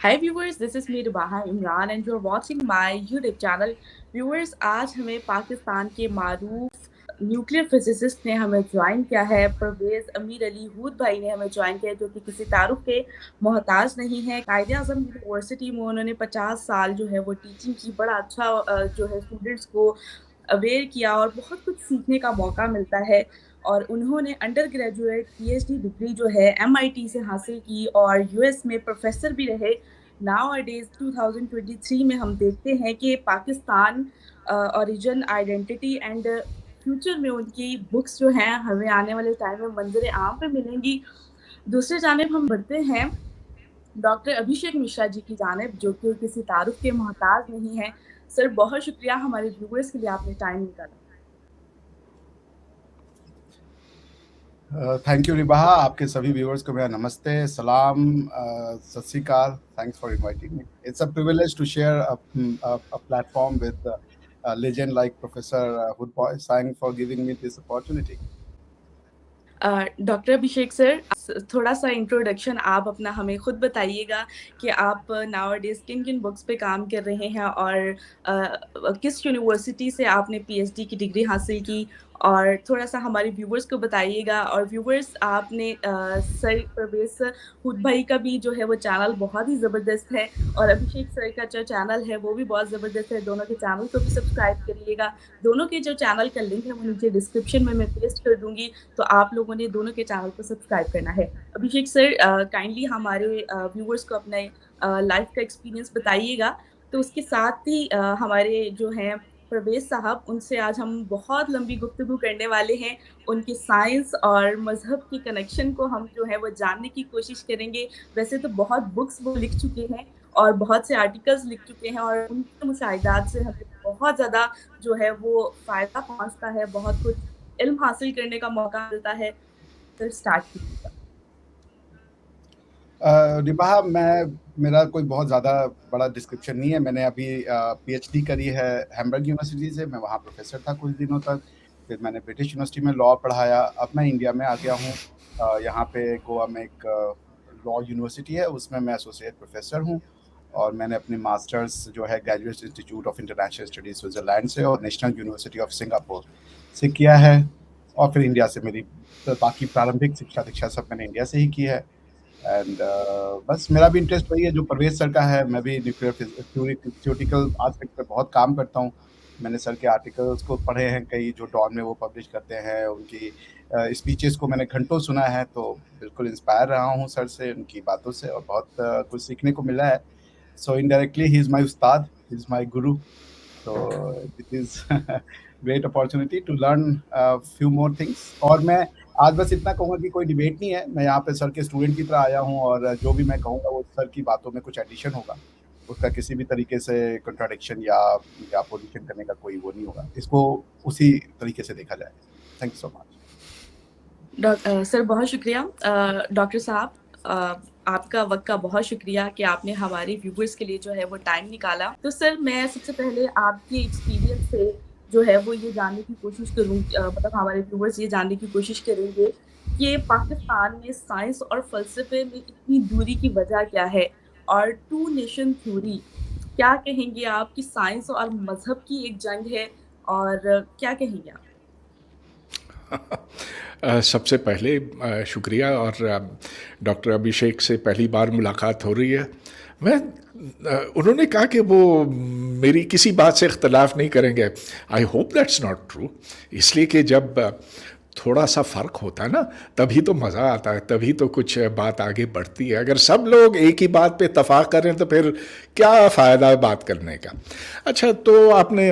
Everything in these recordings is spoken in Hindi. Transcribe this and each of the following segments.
Hi viewers, this is me Rubaha Imran and you're watching my YouTube channel. Viewers, आज हमें पाकिस्तान के मारूफ न्यूक्लियर फिजिसिस्ट ने हमें ज्वाइन किया है। परवेज अमीर अली हूद भाई ने हमें ज्वाइन किया है, जो कि किसी तारुफ के मोहताज नहीं है। कायदे आजम यूनिवर्सिटी में उन्होंने 50 साल जो है वो टीचिंग की। बड़ा अच्छा जो है स्टूडेंट्स को अवेयर किया और बहुत कुछ सीखने का मौका मिलता है। और उन्होंने अंडर ग्रेजुएट पीएचडी डिग्री जो है एमआईटी से हासिल की और यूएस में प्रोफेसर भी रहे। नाउ डेज 2023 में हम देखते हैं कि Pakistan origin identity and future में उनकी बुक्स जो हैं हमें आने वाले टाइम में मंजर आम पे मिलेंगी। दूसरे जानिब हम बढ़ते हैं डॉक्टर अभिषेक मिश्रा जी की जानिब, जो कि किसी तारुफ के मोहताज नहीं है। सर, बहुत शुक्रिया हमारे व्यूअर्स के लिए आपने टाइम निकाला। थैंक यू रिबाहा। आपके सभी व्यूअर्स को मेरा नमस्ते, सलाम, Sat Sri Akal. Thanks for inviting me. It's a privilege to share a platform with a legend like Professor Hoodboy. Thanks for giving me this opportunity. Doctor Abhishek sir, थोड़ा सा इंट्रोडक्शन आप अपना हमें खुद बताइएगा कि आप नाउ डेज किन किन बुक्स पे काम कर रहे हैं और किस यूनिवर्सिटी से आपने पीएचडी की डिग्री हासिल की, और थोड़ा सा हमारे व्यूवर्स को बताइएगा। और व्यूवर्स, आपने सर परवेज हुड भाई का भी जो है वो चैनल बहुत ही ज़बरदस्त है और अभिषेक सर का जो चैनल है वो भी बहुत ज़बरदस्त है। दोनों के चैनल को भी सब्सक्राइब करिएगा। दोनों के जो चैनल का लिंक है वो नीचे डिस्क्रिप्शन में मैं पेस्ट कर दूंगी, तो आप लोगों ने दोनों के चैनल को सब्सक्राइब करना है। अभिषेक सर, काइंडली हमारे व्यूवर्स को अपने लाइफ का एक्सपीरियंस बताइएगा। तो उसके साथ ही हमारे जो हैं परवेज साहब, उनसे आज हम बहुत लंबी गुफ्तगू करने वाले हैं। उनके साइंस और मज़हब की कनेक्शन को हम जो है वो जानने की कोशिश करेंगे। वैसे तो बहुत बुक्स वो लिख चुके हैं और बहुत से आर्टिकल्स लिख चुके हैं और उनके मुशाहिदात से हमें बहुत ज़्यादा जो है वो फ़ायदा पहुँचता है, बहुत कुछ इल्म हासिल करने का मौका मिलता है। फिर स्टार्ट कीजिएगा। रिबाहा, मेरा कोई बहुत ज़्यादा बड़ा डिस्क्रिप्शन नहीं है। मैंने अभी पीएचडी करी है हैम्बर्ग यूनिवर्सिटी से। मैं वहाँ प्रोफेसर था कुछ दिनों तक। फिर मैंने ब्रिटिश यूनिवर्सिटी में लॉ पढ़ाया। अब मैं इंडिया में आ गया हूँ। यहाँ पे गोवा में एक लॉ यूनिवर्सिटी है, उसमें मैं एसोसिएट प्रोफेसर हूँ। और मैंने अपनी मास्टर्स जो है graduate institute of international studies Switzerland से और नेशनल यूनिवर्सिटी ऑफ सिंगापुर से किया है। और फिर इंडिया से मेरी बाकी प्रारंभिक शिक्षा सब मैंने इंडिया से ही की है। एंड बस मेरा भी इंटरेस्ट वही है जो परवेज सर का है। मैं भी न्यूक्लियर थ्योरेटिकल आस्पेक्ट पे बहुत काम करता हूँ। मैंने सर के आर्टिकल्स को पढ़े हैं कई, जो डॉन में वो पब्लिश करते हैं। उनकी स्पीचेस को मैंने घंटों सुना है, तो बिल्कुल इंस्पायर रहा हूँ सर से, उनकी बातों से, और बहुत कुछ सीखने को मिला है। So indirectly he is my Ustad, he is my guru. तो it is great opportunity to learn few more things. और मैं आज बस इतना कहूँगा कि कोई डिबेट नहीं है। मैं यहाँ पे सर के स्टूडेंट की तरह आया हूँ और जो भी मैं कहूँगा वो सर की बातों में कुछ एडिशन होगा। उसका किसी भी तरीके से कंट्राडिक्शन या अपोजिशन करने का कोई वो नहीं होगा। इसको उसी तरीके से देखा जाए। Thank you so much. Sir, बहुत शुक्रिया। डॉक्टर साहब, आपका वक्त का बहुत शुक्रिया कि आपने हमारे व्यूवर्स के लिए जो है वो टाइम निकाला। तो सर, मैं सबसे पहले आपके एक्सपीरियंस से जो है वो ये जानने की कोशिश करूँगी, मतलब हमारे व्यूवर्स ये जानने की कोशिश करेंगे कि पाकिस्तान में साइंस और फ़लसफ़े में इतनी दूरी की वजह क्या है? और टू नेशन थ्योरी, क्या कहेंगे आप कि साइंस और मज़हब की एक जंग है, और क्या कहेंगे आप? सबसे पहले शुक्रिया। और डॉक्टर अभिषेक से पहली बार मुलाकात हो रही है। उन्होंने कहा कि वो मेरी किसी बात से इख्तलाफ नहीं करेंगे। I hope that's not true. इसलिए कि जब थोड़ा सा फ़र्क होता है ना, तभी तो मज़ा आता है, तभी तो कुछ बात आगे बढ़ती है। अगर सब लोग एक ही बात पे इत्तेफाक करें तो फिर क्या फ़ायदा है बात करने का। अच्छा, तो आपने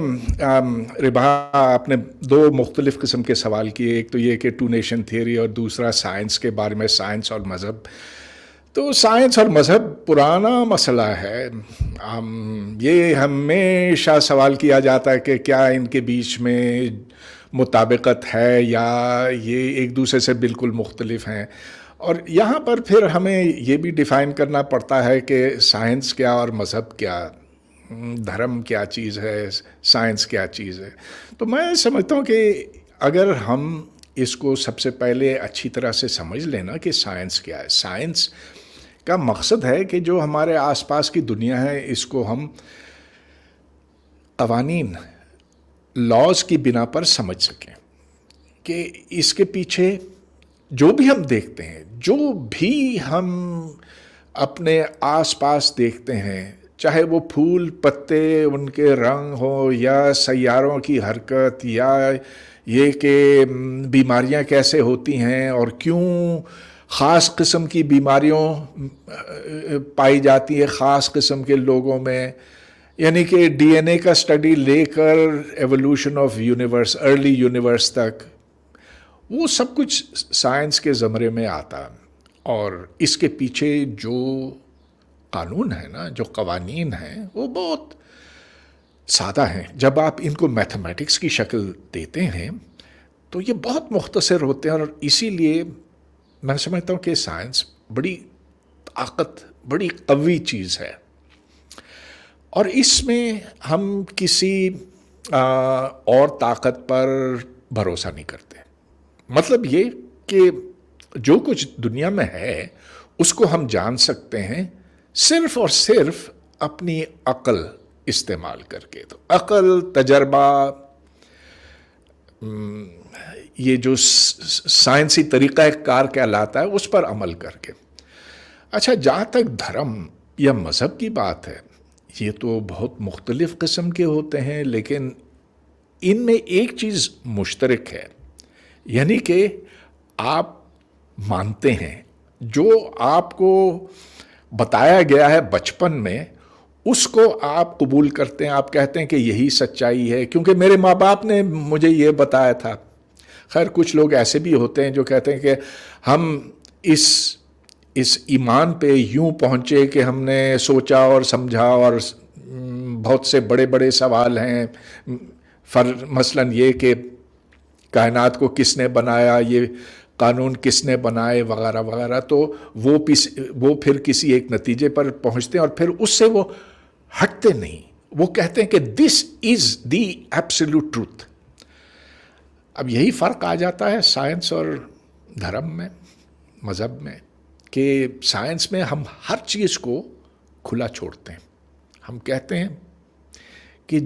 रिबा आपने दो मुख्तलिफ़ किस्म के सवाल किए। एक तो ये कि टू नेशन थियरी और दूसरा साइंस के बारे में, साइंस और मज़हब। तो साइंस और मज़हब पुराना मसला है। ये हमेशा सवाल किया जाता है कि क्या इनके बीच में मुताबिकत है या ये एक दूसरे से बिल्कुल मुख्तलिफ हैं। और यहाँ पर फिर हमें ये भी डिफ़ाइन करना पड़ता है कि साइंस क्या और मज़हब क्या, धर्म क्या चीज़ है, साइंस क्या चीज़ है। तो मैं समझता हूँ कि अगर हम इसको सबसे पहले अच्छी तरह से समझ लेना कि साइंस क्या है। साइंस का मकसद है कि जो हमारे आसपास की दुनिया है इसको हम कवानीन, लॉज की बिना पर समझ सकें कि इसके पीछे जो भी हम देखते हैं, जो भी हम अपने आसपास देखते हैं, चाहे वो फूल पत्ते उनके रंग हो या सैयारों की हरकत या ये कि बीमारियां कैसे होती हैं और क्यों ख़ास किस्म की बीमारियों पाई जाती है ख़ास किस्म के लोगों में, यानी कि डीएनए का स्टडी लेकर evolution of universe, early universe तक, वो सब कुछ साइंस के ज़मरे में आता है। और इसके पीछे जो कानून है ना, जो कवानीन हैं, वो बहुत सादा हैं। जब आप इनको मैथमेटिक्स की शक्ल देते हैं तो ये बहुत मुख्तसर होते हैं, और इसीलिए मैं समझता हूँ कि साइंस बड़ी ताकत, बड़ी कवी चीज़ है, और इसमें हम किसी और ताकत पर भरोसा नहीं करते। मतलब ये कि जो कुछ दुनिया में है उसको हम जान सकते हैं सिर्फ और सिर्फ अपनी अक्ल इस्तेमाल करके। तो अक्ल, तजर्बा, ये जो साइंसी तरीक़ा कार कहलाता है उस पर अमल करके। अच्छा, जहाँ तक धर्म या मज़हब की बात है, ये तो बहुत मुख्तलिफ़ किस्म के होते हैं, लेकिन इनमें एक चीज़ मुश्तरक है, यानी कि आप मानते हैं जो आपको बताया गया है बचपन में, उसको आप कबूल करते हैं। आप कहते हैं कि यही सच्चाई है क्योंकि मेरे माँ बाप ने मुझे ये बताया था। खैर, कुछ लोग ऐसे भी होते हैं जो कहते हैं कि हम इस ईमान पे यूं पहुँचे कि हमने सोचा और समझा, और बहुत से बड़े बड़े सवाल हैं, मसलन ये कि कायनात को किसने बनाया, ये कानून किसने बनाए, वगैरह वगैरह। तो वो फिर किसी एक नतीजे पर पहुंचते हैं और फिर उससे वो हटते नहीं। वो कहते हैं कि this is the absolute truth. अब यही फ़र्क आ जाता है साइंस और धर्म में, मज़हब में, कि साइंस में हम हर चीज़ को खुला छोड़ते हैं। हम कहते हैं कि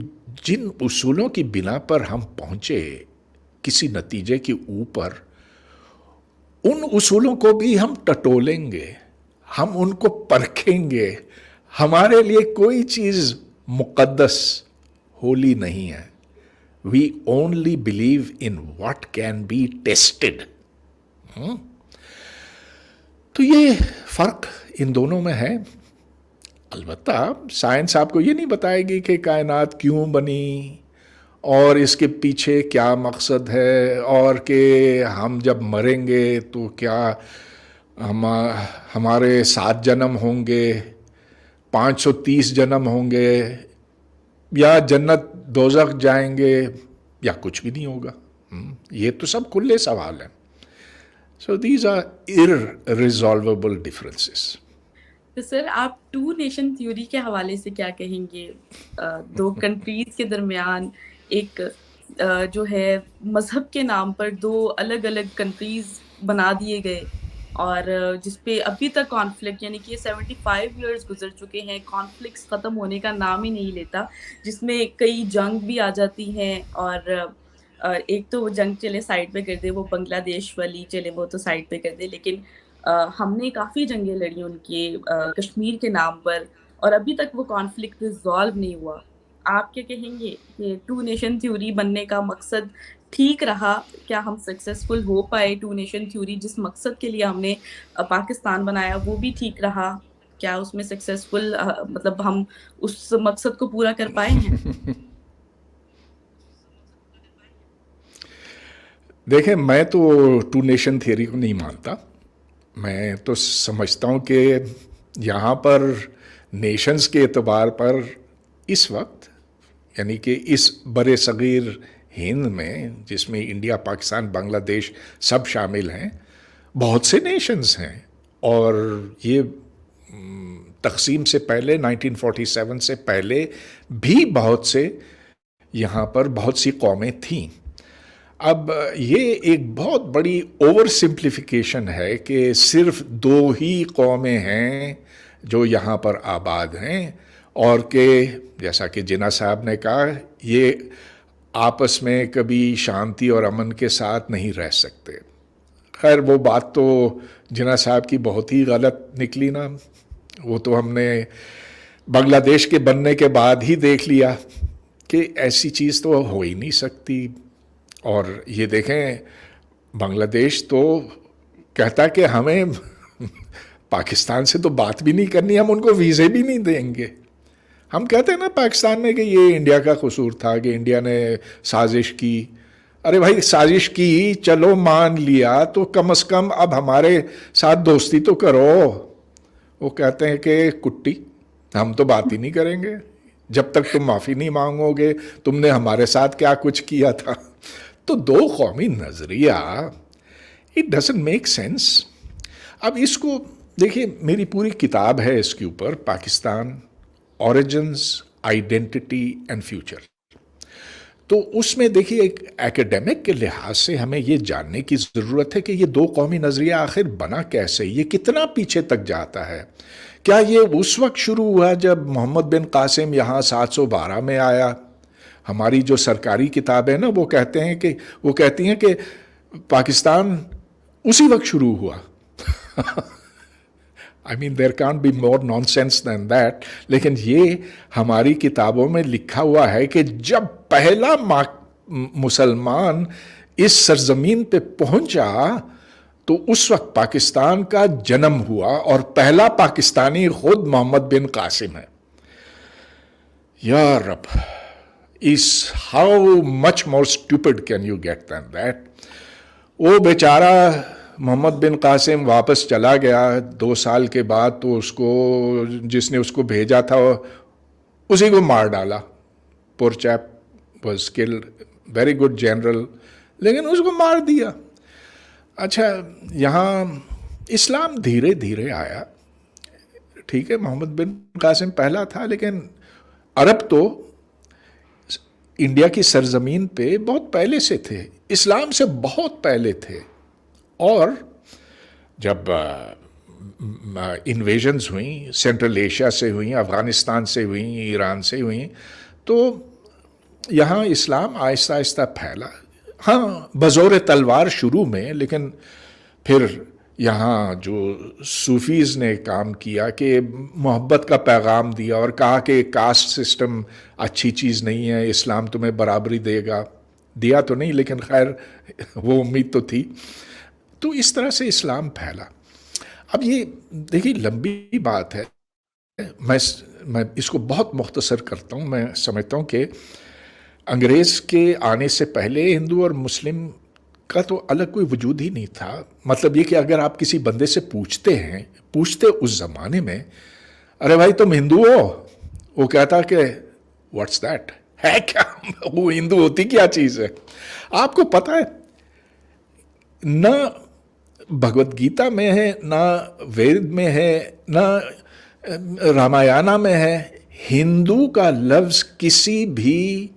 जिन उसूलों की बिना पर हम पहुँचे किसी नतीजे के ऊपर, उन उसूलों को भी हम टटोलेंगे, हम उनको परखेंगे। हमारे लिए कोई चीज़ मुक़द्दस, होली नहीं है। We only believe in what can be tested. तो ये फ़र्क इन दोनों में है। अलबत्ता साइंस आपको ये नहीं बताएगी कि कायनात क्यों बनी और इसके पीछे क्या मकसद है, और कि हम जब मरेंगे तो क्या हमारे 7 जन्म होंगे, 530 जन्म होंगे, या जन्नत दोज़ख जाएंगे, या कुछ भी नहीं होगा। ये तो सब खुले सवाल हैं। So these are irresolvable differences. तो सर, आप टू नेशन थ्योरी के हवाले से क्या कहेंगे? दो कंट्रीज के दरमियान एक जो है मजहब के नाम पर दो अलग अलग कंट्रीज बना दिए गए, और जिसपे अभी तक कॉन्फ्लिक्ट, यानी कि 75 इयर्स गुजर चुके हैं, कॉन्फ्लिक्ट्स ख़त्म होने का नाम ही नहीं लेता, जिसमें कई जंग भी आ जाती हैं। और एक तो वो जंग चले साइड पे कर दे, वो बांग्लादेश वाली चले वो तो साइड पे कर दे, लेकिन हमने काफ़ी जंगें लड़ी उनके कश्मीर के नाम पर, और अभी तक वो कॉन्फ्लिक्ट रिजॉल्व नहीं हुआ। आप क्या कहेंगे कि टू नेशन थ्योरी बनने का मकसद ठीक रहा? क्या हम सक्सेसफुल हो पाए? टू नेशन थ्योरी जिस मकसद के लिए हमने पाकिस्तान बनाया वो भी ठीक रहा? क्या उसमें सक्सेसफुल मतलब हम उस मकसद को पूरा कर पाए हैं? देखें, मैं तो टू नेशन थियरी को नहीं मानता। मैं तो समझता हूँ कि यहाँ पर नेशंस के एतबार पर इस वक्त, यानी कि इस बड़े सगीर हिंद में, जिसमें इंडिया, पाकिस्तान, बांग्लादेश सब शामिल हैं, बहुत से नेशंस हैं। और ये तकसीम से पहले 1947 से पहले भी बहुत से यहाँ पर बहुत सी कौमें थीं। अब ये एक बहुत बड़ी ओवर सिंप्लिफिकेशन है कि सिर्फ दो ही कौमें हैं जो यहाँ पर आबाद हैं, और कि जैसा कि जिन्ना साहब ने कहा, ये आपस में कभी शांति और अमन के साथ नहीं रह सकते। खैर वो बात तो जिन्ना साहब की बहुत ही गलत निकली ना, वो तो हमने बांग्लादेश के बनने के बाद ही देख लिया कि ऐसी चीज़ तो हो ही नहीं सकती। और ये देखें, बांग्लादेश तो कहता कि हमें पाकिस्तान से तो बात भी नहीं करनी, हम उनको वीज़े भी नहीं देंगे। हम कहते हैं ना पाकिस्तान में कि ये इंडिया का कसूर था, कि इंडिया ने साजिश की। अरे भाई, साजिश की, चलो मान लिया, तो कम से कम अब हमारे साथ दोस्ती तो करो। वो कहते हैं कि कुट्टी, हम तो बात ही नहीं करेंगे जब तक तुम माफ़ी नहीं मांगोगे, तुमने हमारे साथ क्या कुछ किया था। तो दो कौमी नज़रिया, इट डजंट मेक सेंस। अब इसको देखिए, मेरी पूरी किताब है इसके ऊपर, Pakistan origins, identity and future. तो उसमें देखिए, एक एकेडमिक के लिहाज से हमें ये जानने की ज़रूरत है कि ये दो कौमी नज़रिया आखिर बना कैसे, ये कितना पीछे तक जाता है। क्या ये उस वक्त शुरू हुआ जब मोहम्मद बिन कासिम यहाँ 712 में आया? हमारी जो सरकारी किताब है ना, वो कहती हैं कि पाकिस्तान उसी वक्त शुरू हुआ। I mean there can't be more nonsense than that. लेकिन ये हमारी किताबों में लिखा हुआ है कि जब पहला मुसलमान इस सरजमीन पे पहुंचा तो उस वक्त पाकिस्तान का जन्म हुआ, और पहला पाकिस्तानी खुद मोहम्मद बिन कासिम है। या रब, इस how much more stupid can you get than that. वो बेचारा मोहम्मद बिन कासिम वापस चला गया 2 साल के बाद, तो उसको, जिसने उसको भेजा था, उसी को मार डाला। Poor chap was killed, very good general, लेकिन उसको मार दिया। अच्छा, यहाँ इस्लाम धीरे धीरे आया, ठीक है, मोहम्मद बिन कासिम पहला था, लेकिन अरब तो इंडिया की सरजमीन पे बहुत पहले से थे, इस्लाम से बहुत पहले थे। और जब इन्वेजन्स हुई, सेंट्रल एशिया से हुई, अफ़गानिस्तान से हुई, ईरान से हुई, तो यहाँ इस्लाम आहिस्ता आहिस्ता फैला। हाँ, बज़ौर तलवार शुरू में, लेकिन फिर यहाँ जो सूफ़ीज़ ने काम किया कि मोहब्बत का पैगाम दिया और कहा कि कास्ट सिस्टम अच्छी चीज़ नहीं है, इस्लाम तुम्हें बराबरी देगा। दिया तो नहीं, लेकिन खैर वो उम्मीद तो थी। तो इस तरह से इस्लाम फैला। अब ये देखिए, लंबी बात है, मैं इसको बहुत मुख्तसर करता हूँ। मैं समझता हूँ कि अंग्रेज़ के आने से पहले हिंदू और मुस्लिम का तो अलग कोई वजूद ही नहीं था। मतलब ये कि अगर आप किसी बंदे से पूछते उस ज़माने में, अरे भाई तुम हिंदू हो, वो कहता कि व्हाट्स दैट, है क्या? वो हिंदू होती क्या चीज़ है? आपको पता है, न भगवत गीता में है, ना वेद में है, ना रामायणा में है, हिंदू का लफ्ज़ किसी भी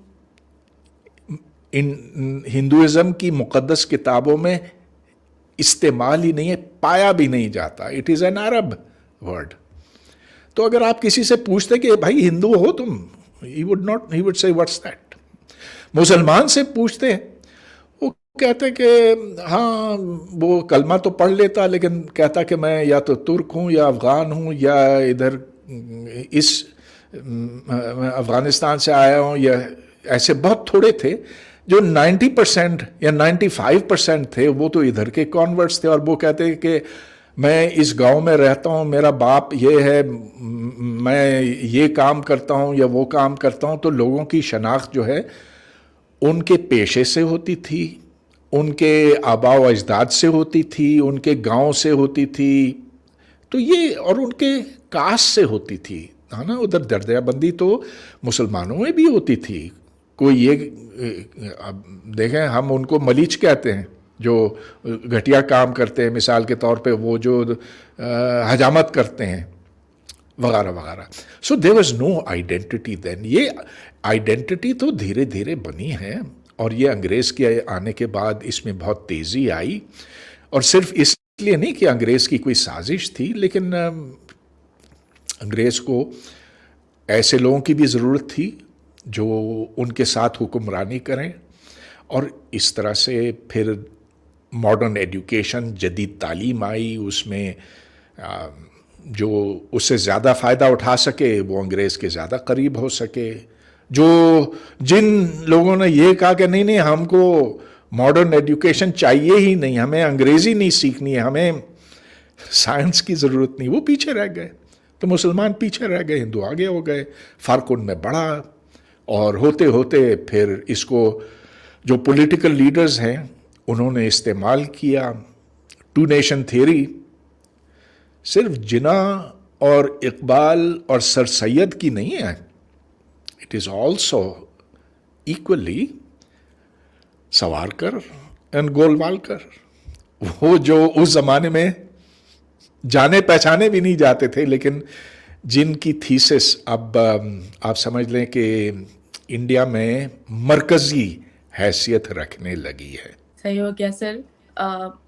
हिंदुइज़्म की मुक़द्दस किताबों में इस्तेमाल ही नहीं है, पाया भी नहीं जाता। It is an Arab word. तो अगर आप किसी से पूछते कि भाई हिंदू हो तुम, he would say what's that. मुसलमान से पूछते, वो कहते कि हाँ, वो कलमा तो पढ़ लेता, लेकिन कहता कि मैं या तो तुर्क हूँ या अफ़गान हूँ, या इधर इस अफ़गानिस्तान से आया हूँ, या ऐसे बहुत थोड़े थे। जो 90% या 95% थे, वो तो इधर के कॉन्वर्ट्स थे, और वो कहते कि मैं इस गांव में रहता हूँ, मेरा बाप ये है, मैं ये काम करता हूँ या वो काम करता हूँ। तो लोगों की शनाख्त जो है उनके पेशे से होती थी, उनके आबा व अजदाद से होती थी, उनके गांव से होती थी, तो ये, और उनके कास्ट से होती थी, है ना। उधर दर्जाबंदी तो मुसलमानों में भी होती थी। कोई ये, अब देखें, हम उनको मलीच कहते हैं जो घटिया काम करते हैं, मिसाल के तौर पे वो जो हजामत करते हैं वगैरह वगैरह। So there was no identity then. ये आइडेंटिटी तो धीरे धीरे बनी है, और ये अंग्रेज़ के आने के बाद इसमें बहुत तेज़ी आई, और सिर्फ इसलिए नहीं कि अंग्रेज़ की कोई साजिश थी, लेकिन अंग्रेज़ को ऐसे लोगों की भी ज़रूरत थी जो उनके साथ हुक्मरानी करें, और इस तरह से फिर मॉडर्न एजुकेशन, जदीद तालीम आई, उसमें जो उससे ज़्यादा फ़ायदा उठा सके वो अंग्रेज़ के ज़्यादा करीब हो सके। जो जिन लोगों ने ये कहा कि नहीं नहीं हमको मॉडर्न एजुकेशन चाहिए ही नहीं, हमें अंग्रेज़ी नहीं सीखनी है, हमें साइंस की ज़रूरत नहीं, वो पीछे रह गए। तो मुसलमान पीछे रह गए, हिंदू आगे हो गए, फ़र्क उनमें बढ़ा, और होते होते फिर इसको जो पॉलिटिकल लीडर्स हैं उन्होंने इस्तेमाल किया। टू नेशन थियरी सिर्फ जिन्ना और इकबाल और सर सैयद की नहीं है, it is also equally Savarkar and Golwalkar, वो जो उस ज़माने में जाने पहचाने भी नहीं जाते थे, लेकिन जिनकी थीसिस अब आप समझ लें कि इंडिया में मरकज़ी हैसियत रखने लगी है। सही हो गया सर।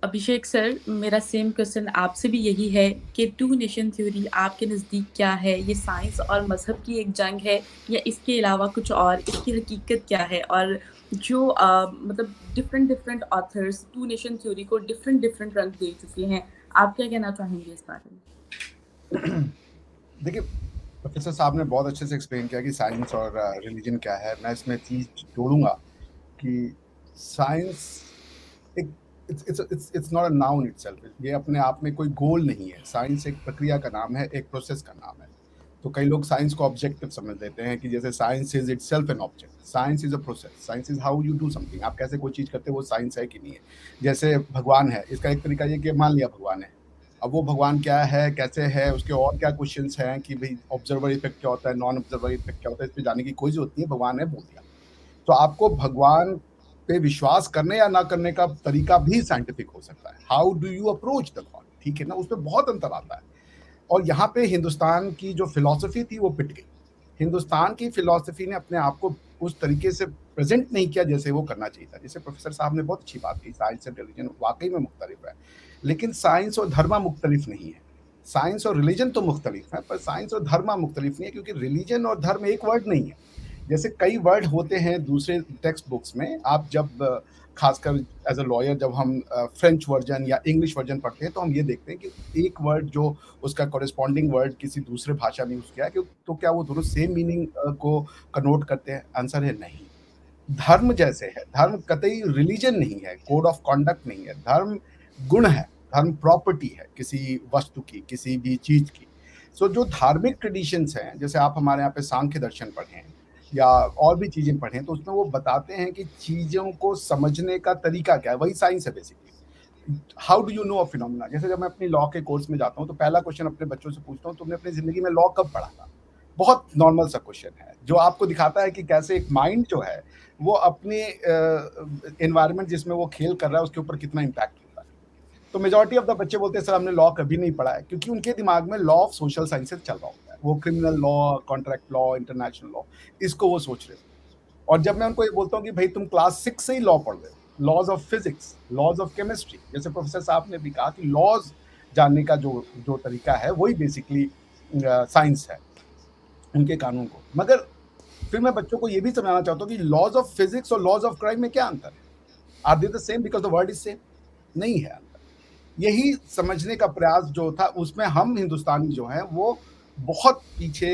अभिषेक सर, मेरा सेम क्वेश्चन आपसे भी यही है कि टू नेशन थ्योरी आपके नज़दीक क्या है? ये साइंस और मज़हब की एक जंग है या इसके अलावा कुछ और? इसकी हकीकत क्या है? और जो मतलब different authors two nation theory को डिफरेंट रंग दे चुके हैं, आप क्या कहना चाहेंगे इस बारे में? देखिए, प्रोफेसर साहब ने बहुत अच्छे से एक्सप्लेन किया कि साइंस और रिलीजन क्या है। मैं इसमें चीज़ जोड़ूंगा कि साइंस एक it's not a noun itself, ये अपने आप में कोई गोल नहीं है। साइंस एक प्रक्रिया का नाम है, एक प्रोसेस का नाम है। तो कई लोग साइंस को ऑब्जेक्टिव समझ लेते हैं कि जैसे science is itself an object. Science is a process, science is how you do something. आप कैसे कोई चीज़ करते हो वो साइंस है कि नहीं है। जैसे भगवान है, इसका एक तरीका ये कि मान लिया भगवान है, अब वो भगवान क्या है, कैसे है, उसके और क्या क्वेश्चंस हैं कि भाई ऑब्जर्वर इफेक्ट क्या होता है, नॉन ऑब्जर्वर इफेक्ट क्या होता है, इस पर जाने की कोई जरूरत नहीं है, भगवान है, बोल दिया। तो आपको भगवान पे विश्वास करने या ना करने का तरीका भी साइंटिफिक हो सकता है। How do you approach the God, ठीक है ना, उसमें बहुत अंतर आता है। और यहाँ पे हिंदुस्तान की जो फिलॉसफी थी वो पिट गई। हिंदुस्तान की फिलॉसफी ने अपने आप को उस तरीके से प्रेजेंट नहीं किया जैसे वो करना चाहिए था। जैसे प्रोफेसर साहब ने बहुत अच्छी बात की, साइंस एंड रिलीजन वाकई में मुख्तलिफ है, लेकिन साइंस और धर्म मुख्तलिफ नहीं है। साइंस और रिलीजन तो मुख्तलिफ है, पर साइंस और धर्म मुख्तलिफ नहीं है, क्योंकि रिलीजन और धर्म एक वर्ड नहीं है। जैसे कई वर्ड होते हैं दूसरे टेक्स्ट बुक्स में, आप जब खासकर एज अ लॉयर जब हम फ्रेंच वर्जन या इंग्लिश वर्जन पढ़ते हैं तो हम ये देखते हैं कि एक वर्ड जो उसका कॉरेस्पॉन्डिंग वर्ड किसी दूसरे भाषा में यूज किया है, तो क्या वो दोनों सेम मीनिंग को कनोट करते हैं? आंसर है नहीं। धर्म जैसे है, धर्म कतई रिलीजन नहीं है, कोड ऑफ कॉन्डक्ट नहीं है। धर्म गुण है, धर्म प्रॉपर्टी है किसी वस्तु की, किसी भी चीज की। सो जो धार्मिक ट्रेडिशंस हैं, जैसे आप हमारे यहाँ पे सांख्य दर्शन पढ़ें या और भी चीजें पढ़ें, तो उसमें वो बताते हैं कि चीजों को समझने का तरीका क्या है, वही साइंस है basically. How do you know a phenomena? जैसे जब मैं अपनी लॉ के कोर्स में जाता हूँ तो पहला क्वेश्चन अपने बच्चों से पूछता हूँ, तुमने अपनी जिंदगी में लॉ कब पढ़ा था? बहुत नॉर्मल सा क्वेश्चन है, जो आपको दिखाता है कि कैसे एक माइंड जो है वो अपने एनवायरनमेंट जिसमें वो खेल कर रहा है उसके ऊपर कितना इम्पैक्ट होता है। तो मेजॉरिटी ऑफ द बच्चे बोलते हैं सर हमने लॉ कभी नहीं पढ़ा है, क्योंकि उनके दिमाग में लॉ ऑफ सोशल साइंसेज चल रहा होता है। वो criminal law, contract law, international law, इसको वो सोच रहे थे। और जब मैं उनको ये बोलता हूँ कि भाई तुम क्लास 6 से ही लॉ पढ़ रहे हो, laws of physics, laws of chemistry, जैसे प्रोफेसर साहब ने भी कहा कि लॉज जानने का जो तरीका है वही बेसिकली साइंस है, उनके कानून को। मगर फिर मैं बच्चों को ये भी समझाना चाहता हूँ कि लॉज ऑफ फिजिक्स और लॉज ऑफ क्राइम में क्या अंतर है? Are they the same because the word is same? नहीं है अंतर। यही समझने का प्रयास जो था, उसमें हम हिंदुस्तानी जो हैं वो बहुत पीछे,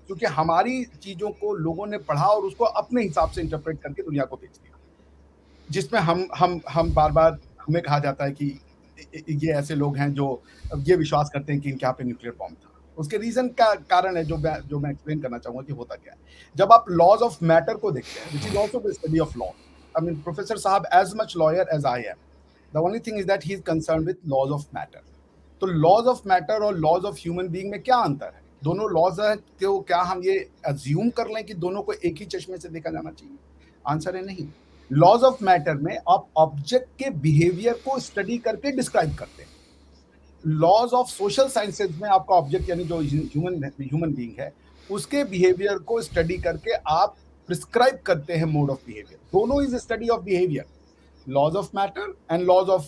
क्योंकि हमारी चीजों को लोगों ने पढ़ा और उसको अपने हिसाब से इंटरप्रेट करके दुनिया को बेच दिया, जिसमें हम बार बार हमें कहा जाता है कि ये ऐसे लोग हैं जो ये विश्वास करते हैं कि इनके यहाँ पे न्यूक्लियर बॉम्ब था। उसके रीजन का कारण है जो मैं एक्सप्लेन करना चाहूंगा कि होता क्या है। जब आप लॉज ऑफ मैटर को देखते हैं, which is also the study of law, I mean professor साहब as much lawyer as I am, the only thing is that he is concern with laws of matter. तो लॉज ऑफ मैटर और लॉज ऑफ ह्यूमन बीइंग में क्या अंतर है? दोनों लॉज है, तो क्या हम ये अज्यूम कर लें कि दोनों को एक ही चश्मे से देखा जाना चाहिए? आंसर है नहीं। लॉज ऑफ मैटर में आप ऑब्जेक्ट के बिहेवियर को स्टडी करके डिस्क्राइब करते हैं। लॉज ऑफ सोशल साइंसेज में आपका ऑब्जेक्ट यानी जो ह्यूमन बीइंग है उसके बिहेवियर को स्टडी करके आप प्रिस्क्राइब करते हैं मोड ऑफ बिहेवियर। दोनों is study of behaviour, laws of matter and laws of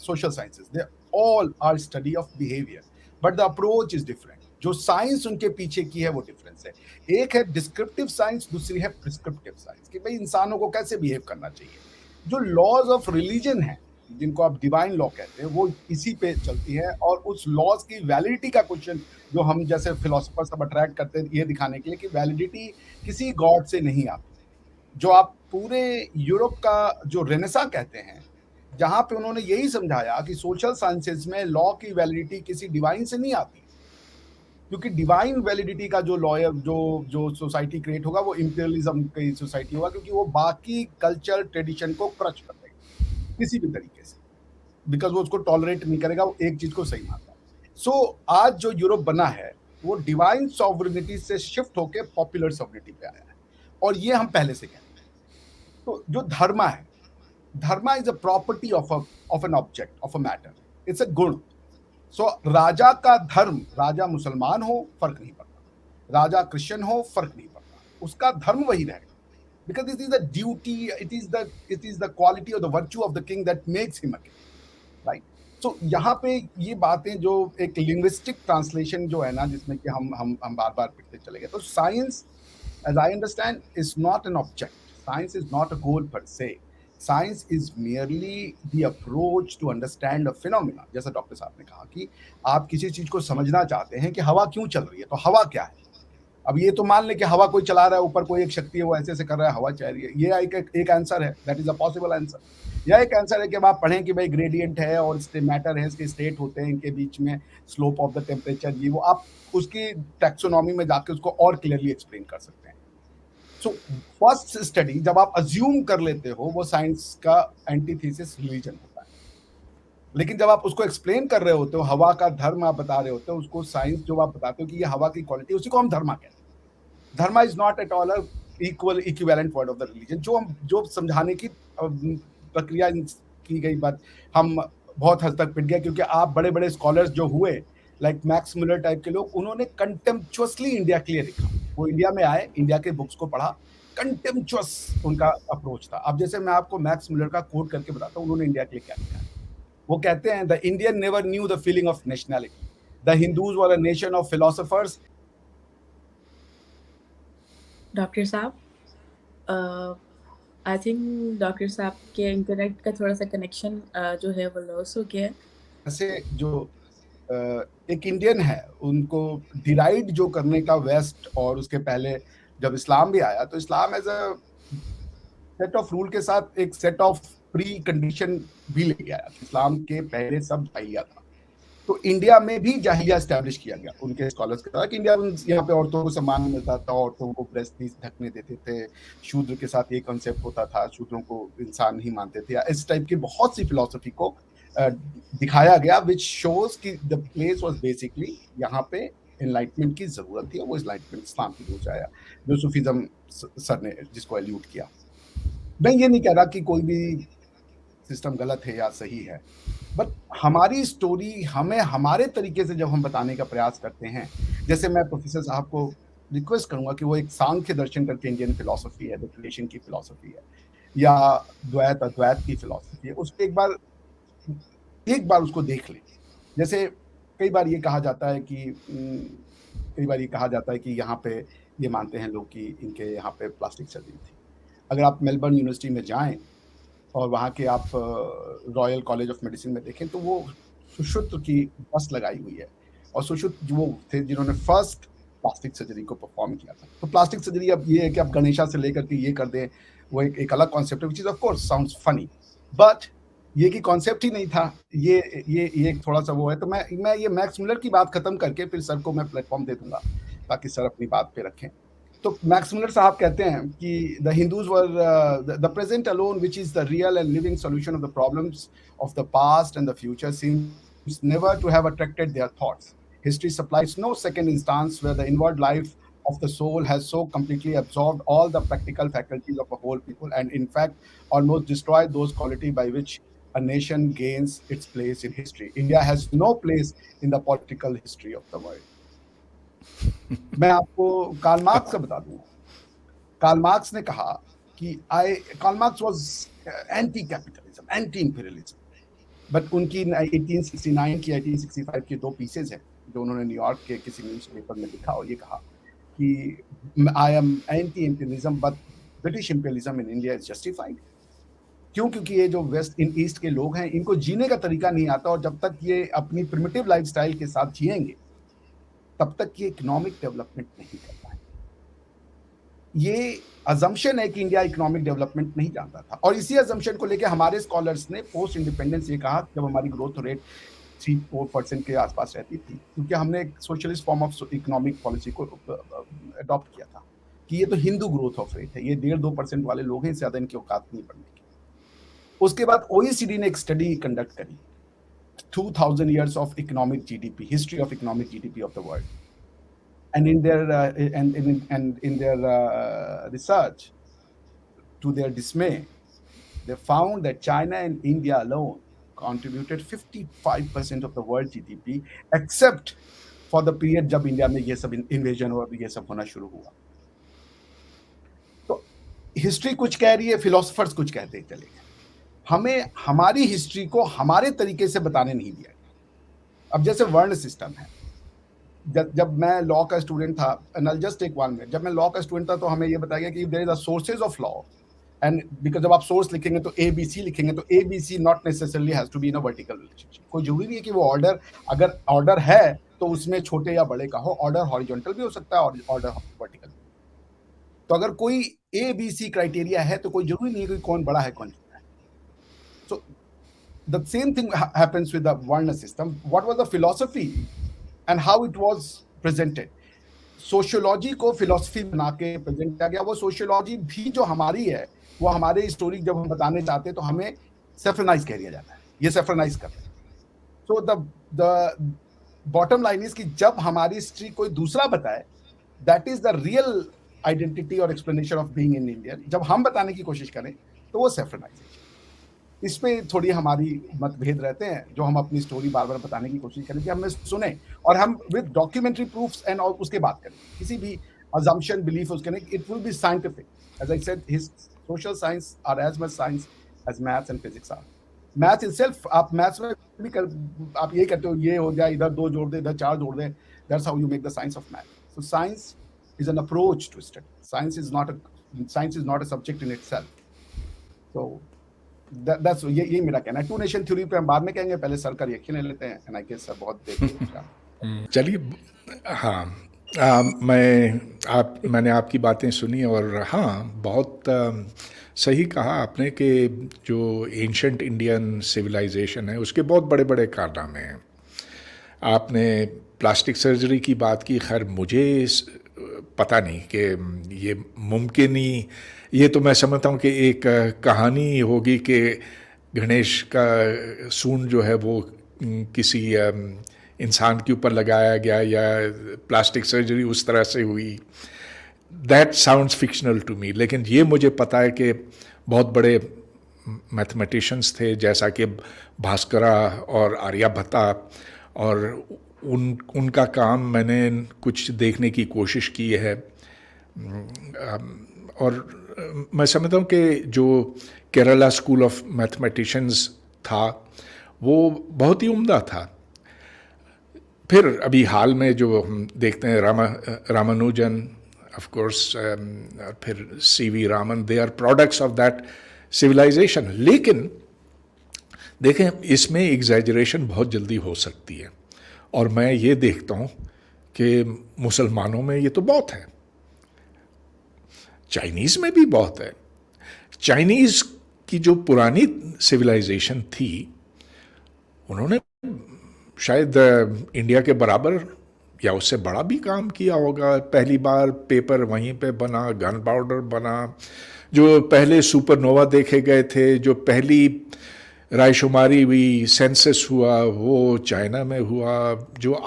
social sciences, they all are study of behavior, but the approach is different। जो साइंस उनके पीछे की है वो डिफरेंस है। एक है डिस्क्रिप्टिव साइंस, दूसरी है प्रिस्क्रिप्टिव साइंस, कि भाई इंसानों को कैसे बिहेव करना चाहिए। जो लॉज ऑफ रिलीजन है, जिनको आप डिवाइन लॉ कहते हैं, वो इसी पे चलती है, और उस लॉज की वैलिडिटी का क्वेश्चन जो हम जैसे फिलोसोफर सब अट्रैक्ट करते हैं ये दिखाने के लिए कि वैलिडिटी किसी गॉड से नहीं आती। जो आप पूरे यूरोप का जो रेनेसा कहते हैं, जहां पे उन्होंने यही समझाया कि सोशल साइंसेज में लॉ की वैलिडिटी किसी डिवाइन से नहीं आती, क्योंकि डिवाइन वैलिडिटी का जो लॉयर जो सोसाइटी क्रिएट होगा वो इंपीरियलिज्म की सोसाइटी होगा, क्योंकि वो बाकी कल्चर ट्रेडिशन को क्रच कर देगा किसी भी तरीके से, बिकॉज वो उसको टॉलरेट नहीं करेगा, वो एक चीज को सही मानता है। सो आज जो यूरोप बना है वो डिवाइन सॉवरेनिटी से शिफ्ट होकर पॉपुलर सॉवरेनिटी पे आया है, और ये हम पहले से कहते हैं। तो जो धर्मा है, dharma is a property of an object, of a matter, it's a guna. So राजा का धर्म, राजा मुसलमान हो फर्क नहीं पड़ता, राजा क्रिश्चियन हो फर्क नहीं पड़ता, उसका धर्म वही रहेगा, because it is the duty, it is the quality or the virtue of the king that makes him a king, right? So यहाँ पे ये बातें जो एक लिंग्विस्टिक ट्रांसलेशन जो है ना, जिसमें कि हम बार बार पिटते चले गए। तो science, as I understand, is not an object. Science is not a goal per se. Science is merely the approach to understand a phenomena। जैसा डॉक्टर साहब ने कहा कि आप किसी चीज को समझना चाहते हैं कि हवा क्यों चल रही है, तो हवा क्या है। अब ये तो मान ले कि हवा कोई चला रहा है, ऊपर कोई एक शक्ति है वो ऐसे ऐसे कर रहा है, हवा चल रही है, ये एक आंसर है, that is a possible answer. या एक आंसर है कि अब आप पढ़ें कि भाई ग्रेडियंट है और मैटर है, इसके स्टेट होते हैं, इनके बीच में स्लोप ऑफ द टेम्परेचर, ये वो आप उसकी टैक्सोनॉमी में जाके उसको और क्लियरली एक्सप्लेन कर सकते हैं। सो फर्स्ट स्टडी जब आप अज्यूम कर लेते हो, वो साइंस का एंटीथेसिस रिलीजन होता है। लेकिन जब आप उसको एक्सप्लेन कर रहे होते हो, हवा का धर्म आप बता रहे होते हो, उसको साइंस जो आप बताते हो कि ये हवा की क्वालिटी, उसी को हम धर्मा कहते हैं। Dharma is not at all equivalent word of the religion. जो समझाने की प्रक्रिया की गई बात हम बहुत हद तक पिट गया, क्योंकि आप बड़े बड़े स्कॉलर्स जो हुए, लाइक मैक्स मुलर टाइप के लोग, उन्होंने कंटेम्पचुअसली इंडिया के लिए लिखा। वो इंडिया में आए, इंडिया के बुक्स को पढ़ा, कंटेम्पचुअस उनका अप्रोच था। अब जैसे मैं आपको मैक्स मुलर का कोट करके बताता हूँ, उन्होंने इंडिया के लिए क्या लिखा है। वो कहते हैं, the Indian never knew the feeling of nationality, the Hindus were a nation of philosophers. Doctor साहब, आई थिंक डॉक्टर साहब के इंटरनेट का थोड़ा सा कनेक्शन जो है वो लॉस हो गया है। ऐसे जो एक इंडियन है, उनको डिराइड जो करने का वेस्ट, और उसके पहले जब इस्लाम भी आया तो Islam as a set of rule के साथ एक सेट ऑफ प्री कंडीशन भी लेके आया। इस्लाम के पहले सब जाहिलिया था, तो इंडिया में भी जाहिलिया एस्टैब्लिश किया गया उनके स्कॉलर्स के द्वारा कि इंडिया में यहाँ पे औरतों को सम्मान मिलता था, औरतों को ब्रेस्ट पीस ढकने देते थे, शूद्र के साथ ये कॉन्सेप्ट होता था, शूद्रों को इंसान नहीं मानते थे। इस टाइप की बहुत सी फिलोसफी को दिखाया गया, विच शोज कि द प्लेस वाज बेसिकली यहाँ पे एनलाइटमेंट की जरूरत थी, और वो एनलाइटमेंट इस्लाम की तरफ से आया, जो सूफीज्म सर ने जिसको एल्यूट किया। मैं ये नहीं कह रहा कि कोई भी सिस्टम गलत है या सही है, बट हमारी स्टोरी हमें हमारे तरीके से जब हम बताने का प्रयास करते हैं, जैसे मैं प्रोफेसर साहब को रिक्वेस्ट करूंगा कि वो एक सांख्य दर्शन करके इंडियन फिलोसफी है, क्रिएशन की फिलोसफी है, या द्वैत अद्वैत की फिलोसफी है, उसको एक बार उसको देख लें। जैसे कई बार ये कहा जाता है कि यहाँ पे ये मानते हैं लोग कि इनके यहाँ पे प्लास्टिक सर्जरी थी। अगर आप मेलबर्न यूनिवर्सिटी में जाएं और वहाँ के आप रॉयल कॉलेज ऑफ मेडिसिन में देखें, तो वो सुश्रुत की बस लगाई हुई है, और सुश्रुत वो थे जिन्होंने फर्स्ट प्लास्टिक सर्जरी को परफॉर्म किया था। तो प्लास्टिक सर्जरी अब ये है कि आप गणेशा से लेकर के ये कर दें, वो एक अलग कॉन्सेप्ट है, which is of course sounds funny, but ये की कॉन्सेप्ट ही नहीं था, ये एक थोड़ा सा वो है। तो मैं ये मैक्स मुलर की बात खत्म करके फिर सर को मैं प्लेटफॉर्म दे दूंगा ताकि सर अपनी बात पे रखें। तो मैक्स मुलर साहब कहते हैं कि the Hindus were the present alone which is the real and living solution of the problems of the past and the future seems never to have attracted their thoughts. History supplies no second instance where the inward life of the soul has so completely absorbed all the practical faculties of a whole people, and in fact almost destroyed those qualities by which a nation gains its place in history. India has no place in the political history of the world. मैं आपको कार्ल मार्क्स का बता दूंगा। कार्ल मार्क्स ने कहा कि Karl Marx was anti capitalism, anti imperialism, but उनकी 1869 की 1865 की 2 पीसेज हैं जो उन्होंने न्यूयॉर्क के किसी न्यूज़पेपर में लिखा और ये कहा कि I am anti imperialism but British imperialism in India is justified. क्यों? क्योंकि ये जो वेस्ट इन ईस्ट के लोग हैं इनको जीने का तरीका नहीं आता, और जब तक ये अपनी प्रिमिटिव लाइफस्टाइल के साथ जिएंगे तब तक ये इकोनॉमिक डेवलपमेंट नहीं कर पाए। ये अजम्पशन है कि इंडिया इकोनॉमिक डेवलपमेंट नहीं जानता था, और इसी अजम्पशन को लेकर हमारे स्कॉलर्स ने पोस्ट इंडिपेंडेंस ये कहा, जब हमारी ग्रोथ रेट 3-4% के आसपास रहती थी, क्योंकि हमने एक socialist form of economic policy को अडॉप्ट किया था कि ये तो हिंदू ग्रोथ ऑफ रेट है, ये 1.5-2% वाले लोग हैं, इससे ज्यादा इनकी औकात नहीं बढ़ने की। उसके बाद ओईसीडी ने एक स्टडी कंडक्ट करी, 2000 years of economic GDP, history of economic GDP of the world, and in their research, to their dismay, they found that China and India alone contributed 55% of the world GDP, except for the period जब इंडिया में ये सब इन्वेजन हुआ, ये सब होना शुरू हुआ। तो हिस्ट्री कुछ कह रही है, फिलोसफर्स कुछ कहते चले गए। हमें हमारी हिस्ट्री को हमारे तरीके से बताने नहीं दिया। अब जैसे वर्ण सिस्टम है, जब मैं लॉ का स्टूडेंट था, and I just take one minute, जब मैं लॉ का स्टूडेंट था तो हमें ये बताया गया कि there is a sources of law, and because जब आप सोर्स लिखेंगे तो ABC लिखेंगे, तो ABC not necessarily has to be in a vertical relationship. कोई जरूरी नहीं है कि वो ऑर्डर, अगर ऑर्डर है तो उसमें छोटे या बड़े का हो, ऑर्डर हॉरिजॉन्टल भी हो सकता है और ऑर्डर वर्टिकल। तो अगर कोई ABC क्राइटेरिया है तो कोई जरूरी नहीं है कि कौन बड़ा है कौन छोटा है। So the same thing happens with the Varna system. What was the philosophy and how it was presented? Sociology को फिलोसफी बना के प्रेजेंट किया गया। वो सोशियोलॉजी भी जो हमारी है, वो हमारे स्टोरी जब हम बताने चाहते हैं तो हमें सेफ्रनाइज कह दिया जाता है, ये सेफ्रनाइज कर रहे हैं। So the bottom line is कि जब हमारी हिस्ट्री कोई दूसरा बताए, that is the real identity और explanation of being in Indian. जब हम बताने की कोशिश करें तो वो सेफ्रनाइजेशन। इस पे थोड़ी हमारी मतभेद रहते हैं, जो हम अपनी स्टोरी बार बार बताने की कोशिश करें कि हमें सुने और हम विद डॉक्यूमेंट्री प्रूफ्स एंड और उसके बात करें। किसी भी assumption belief उसके नहीं, it will be scientific. As I said, his social science are as much science as maths and physics are. Maths itself, आप maths में भी आप ये करते हो, ये हो जाए, इधर 2 जोड़ दे, इधर 4 जोड़ दे, that's how you make the science of math. So science is an approach to study. Science is not a subject in itself. So that's ये मेरा कहना है। 2 nation theory पे हम बाद में कहेंगे, पहले सर का रिएक्शन ले लेते हैं, and I guess सर बहुत देर चलिए, हाँ, मैंने आपकी बातें सुनी, और हाँ, बहुत सही कहा आपने कि जो एंशंट इंडियन सिविलाइजेशन है उसके बहुत बड़े बड़े कारनामे हैं। आपने प्लास्टिक सर्जरी की बात की, खैर मुझे पता नहीं कि ये मुमकिन ही, ये तो मैं समझता हूँ कि एक कहानी होगी कि गणेश का सूंड जो है वो किसी इंसान के ऊपर लगाया गया या प्लास्टिक सर्जरी उस तरह से हुई। That sounds fictional to me. लेकिन ये मुझे पता है कि बहुत बड़े मैथमेटिशियंस थे, जैसा कि भास्करा और आर्यभट्टा, और उनका काम मैंने कुछ देखने की कोशिश की है। और मैं समझता हूँ कि जो केरला स्कूल ऑफ मैथमेटिशियंस था वो बहुत ही उम्दा था। फिर अभी हाल में जो हम देखते हैं रामानुजन, ऑफ कोर्स, फिर CV Raman, they are products of that civilization. लेकिन देखें, इसमें एग्जैजरेशन बहुत जल्दी हो सकती है, और मैं ये देखता हूँ कि मुसलमानों में ये तो बहुत है, चाइनीज़ में भी बहुत है। चाइनीज़ की जो पुरानी सिविलाइजेशन थी, उन्होंने शायद इंडिया के बराबर या उससे बड़ा भी काम किया होगा। पहली बार पेपर वहीं पे बना, गन पाउडर बना, जो पहले सुपरनोवा देखे गए थे, जो पहली रायशुमारी हुई, सेंसस हुआ, वो चाइना में हुआ। जो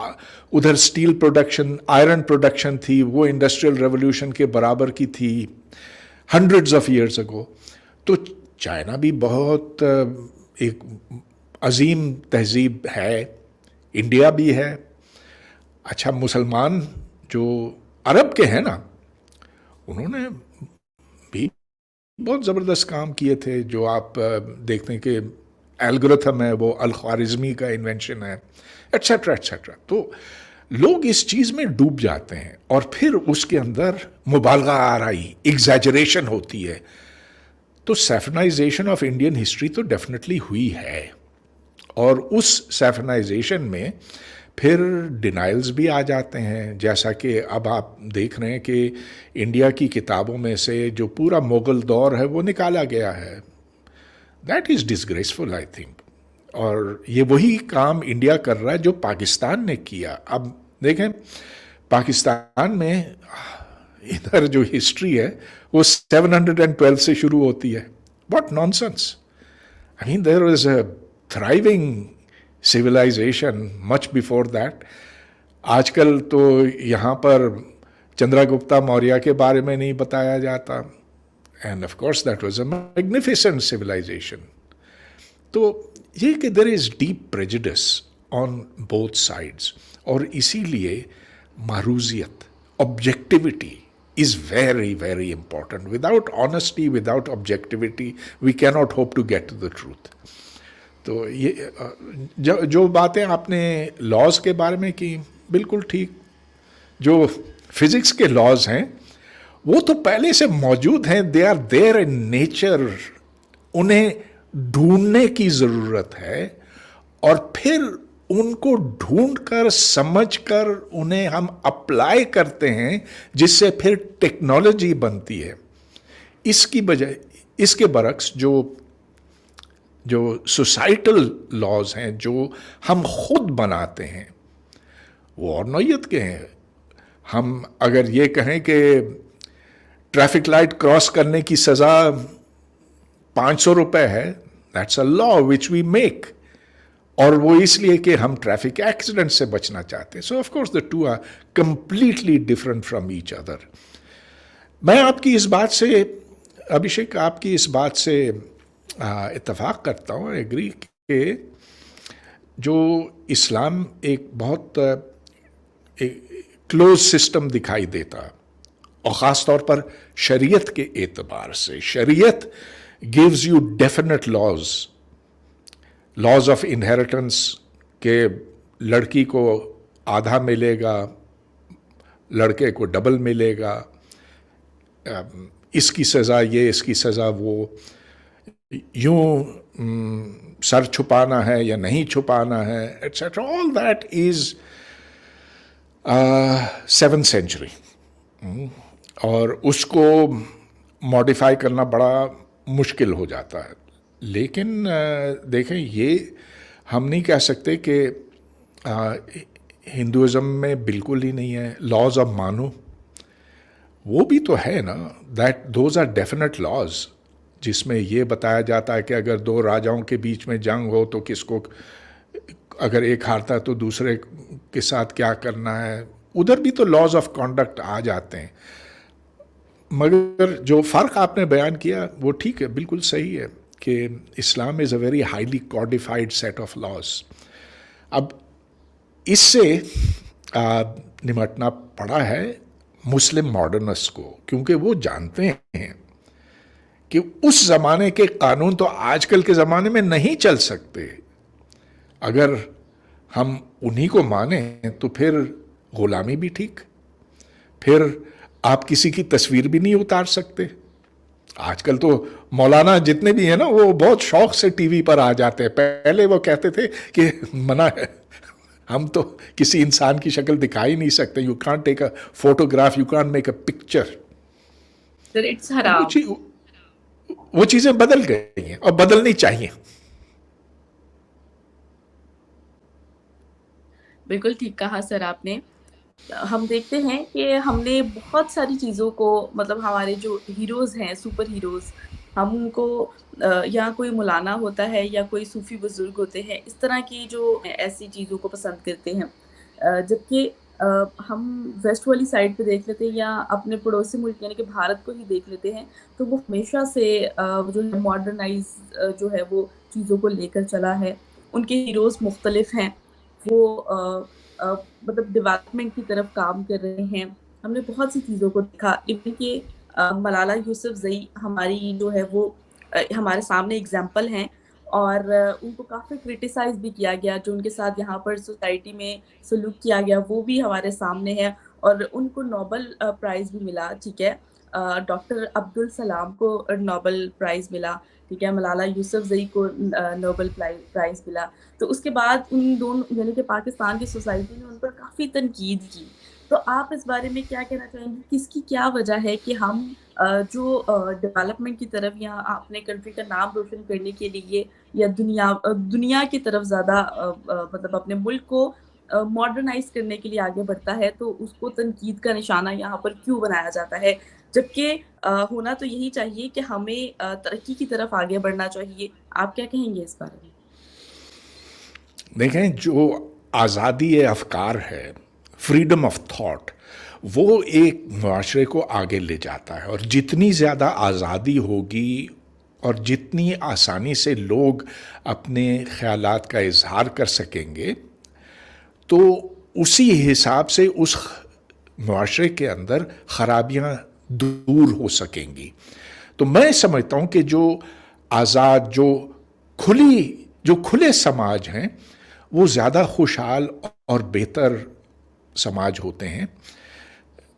उधर स्टील प्रोडक्शन, आयरन प्रोडक्शन थी, वो इंडस्ट्रियल रेवोल्यूशन के बराबर की थी हंड्रेड्स ऑफ ईयर्स अगो। तो चाइना भी बहुत एक अजीम तहजीब है, इंडिया भी है। अच्छा, मुसलमान जो अरब के हैं ना, उन्होंने बहुत ज़बरदस्त काम किए थे, जो आप देखते हैं कि एल्गोरिथम है, वो अल-ख्वारिज़मी का इन्वेंशन है, एटसेट्रा एटसेट्रा। तो लोग इस चीज़ में डूब जाते हैं और फिर उसके अंदर मुबालगा आराई, एग्जैजरेशन होती है। तो सैफनाइजेशन ऑफ इंडियन हिस्ट्री तो डेफिनेटली हुई है, और उस सैफनाइजेशन में फिर डिनाइल्स भी आ जाते हैं, जैसा कि अब आप देख रहे हैं कि इंडिया की किताबों में से जो पूरा मुग़ल दौर है वो निकाला गया है। That is disgraceful, I think. और ये वही काम इंडिया कर रहा है जो पाकिस्तान ने किया। अब देखें, पाकिस्तान में इधर जो हिस्ट्री है वो 712 से शुरू होती है। What nonsense! I mean there was a thriving civilization much before that. आजकल तो यहाँ पर चंद्रगुप्ता मौर्य के बारे में नहीं बताया जाता, and of course that was a magnificent civilization. तो ये कि there is deep prejudice on both sides, और इसीलिए मारूजियत, objectivity is very, very important. Without honesty, without objectivity, we cannot hope to get to the truth. तो ये जो बातें आपने लॉज के बारे में की, बिल्कुल ठीक। जो फिजिक्स के लॉज हैं वो तो पहले से मौजूद हैं, they are there in nature. उन्हें ढूंढने की ज़रूरत है, और फिर उनको ढूंढकर, समझकर उन्हें हम अप्लाई करते हैं, जिससे फिर टेक्नोलॉजी बनती है। इसकी बजाय, इसके बरक्स जो सोसाइटल लॉज हैं जो हम खुद बनाते हैं, वो और नौयत के हैं। हम अगर ये कहें कि ट्रैफिक लाइट क्रॉस करने की सज़ा 500 रुपये है, that's a law which we make, और वो इसलिए कि हम ट्रैफिक एक्सीडेंट से बचना चाहते हैं। So of course the two are completely different from each other. मैं आपकी इस बात से, अभिषेक, आपकी इस बात से इत्तेफाक करता हूँ, एग्री, कि जो इस्लाम एक बहुत क्लोज सिस्टम दिखाई देता, और ख़ास तौर पर शरीयत के एतबार से, शरीयत gives you definite laws of inheritance, के लड़की को आधा मिलेगा, लड़के को डबल मिलेगा, इसकी सज़ा ये, इसकी सज़ा वो, यूं सर छुपाना है या नहीं छुपाना है, etcetera. All that is 7th century, और उसको मॉडिफाई करना बड़ा मुश्किल हो जाता है। लेकिन देखें, ये हम नहीं कह सकते कि हिंदुज़म में बिल्कुल ही नहीं है। लॉज ऑफ मानो, वो भी तो है ना, that those are definite laws, जिसमें ये बताया जाता है कि अगर दो राजाओं के बीच में जंग हो तो किसको, अगर एक हारता है तो दूसरे के साथ क्या करना है। उधर भी तो लॉज ऑफ कॉन्डक्ट आ जाते हैं। मगर जो फ़र्क आपने बयान किया वो ठीक है, बिल्कुल सही है, कि Islam is a very highly codified set of laws. अब इससे निमटना पड़ा है मुस्लिम मॉडर्निस्ट को, क्योंकि वो जानते हैं कि उस ज़माने के कानून तो आजकल के ज़माने में नहीं चल सकते। अगर हम उन्हीं को माने तो फिर ग़ुलामी भी ठीक, फिर आप किसी की तस्वीर भी नहीं उतार सकते। आजकल तो मौलाना जितने भी हैं ना, वो बहुत शौक से टीवी पर आ जाते हैं। पहले वो कहते थे कि मना है, हम तो किसी इंसान की शक्ल दिखा ही नहीं सकते, you can't take a photograph, you can't make a picture. It's हराम। वो चीज़ें बदल गई हैं और बदलनी चाहिए। बिल्कुल ठीक कहा सर आपने। हम देखते हैं कि हमने बहुत सारी चीज़ों को, मतलब हमारे जो हीरोज़ हैं, सुपर हीरोज़, हम उनको या कोई मौलाना होता है या कोई सूफ़ी बुज़ुर्ग होते हैं, इस तरह की जो ऐसी चीज़ों को पसंद करते हैं। जबकि हम वेस्ट वाली साइड पे देख लेते हैं या अपने पड़ोसी मुल्क यानी कि भारत को ही देख लेते हैं, तो वो हमेशा से जो है मॉडर्नाइज़ जो है वो चीज़ों को लेकर चला है। उनके हीरोज़ मुख्तलिफ हैं, वो मतलब डेवलपमेंट की तरफ काम कर रहे हैं। हमने बहुत सी चीज़ों को देखा, इवन कि मलाला यूसुफ़ज़ई हमारी जो है वो हमारे सामने एग्ज़ाम्पल हैं और उनको काफ़ी क्रिटिसाइज़ भी किया गया, जो उनके साथ यहाँ पर सोसाइटी में सलूक किया गया, वो भी हमारे सामने है और उनको नोबेल प्राइज़ भी मिला, ठीक है। डॉक्टर अब्दुल सलाम को नोबेल प्राइज़ मिला, ठीक है। मलाला यूसुफ़ज़ई को नोबेल प्राइज़ मिला। तो उसके बाद उन दोनों यानी कि पाकिस्तान की सोसाइटी ने उन पर काफ़ी तनकीद की। तो आप इस बारे में क्या कहना चाहेंगे? किसकी क्या वजह है कि हम जो डेवलपमेंट की तरफ या अपने कंट्री का नाम रोशन करने के लिए या दुनिया की तरफ ज़्यादा मतलब अपने मुल्क को मॉडर्नाइज़ करने के लिए आगे बढ़ता है, तो उसको तनकीद का निशाना यहाँ पर क्यों बनाया जाता है? जबकि होना तो यही चाहिए कि हमें तरक्की की तरफ आगे बढ़ना चाहिए। आप क्या कहेंगे इस बारे में? देखें, जो आज़ादी अफ़कार है, फ्रीडम ऑफ थॉट, वो एक मुआशरे को आगे ले जाता है और जितनी ज़्यादा आज़ादी होगी और जितनी आसानी से लोग अपने ख़यालात का इज़हार कर सकेंगे, तो उसी हिसाब से उस मुआशरे के अंदर ख़राबियाँ दूर हो सकेंगी। तो मैं समझता हूँ कि जो आज़ाद, जो खुले समाज हैं, वो ज़्यादा खुशहाल और बेहतर समाज होते हैं।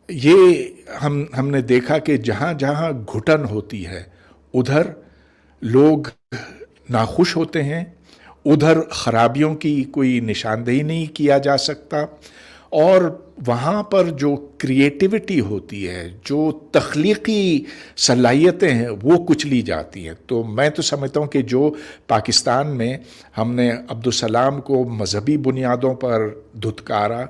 ये हमने देखा कि जहाँ जहाँ घुटन होती है, उधर लोग नाखुश होते हैं, उधर खराबियों की कोई निशानदेही नहीं किया जा सकता और वहाँ पर जो क्रिएटिविटी होती है, जो तख्लीकी सलाहियतें हैं, वो कुचली जाती हैं। तो मैं तो समझता हूँ कि जो पाकिस्तान में हमने अब्दुल सलाम को मजहबी बुनियादों पर धुतकारा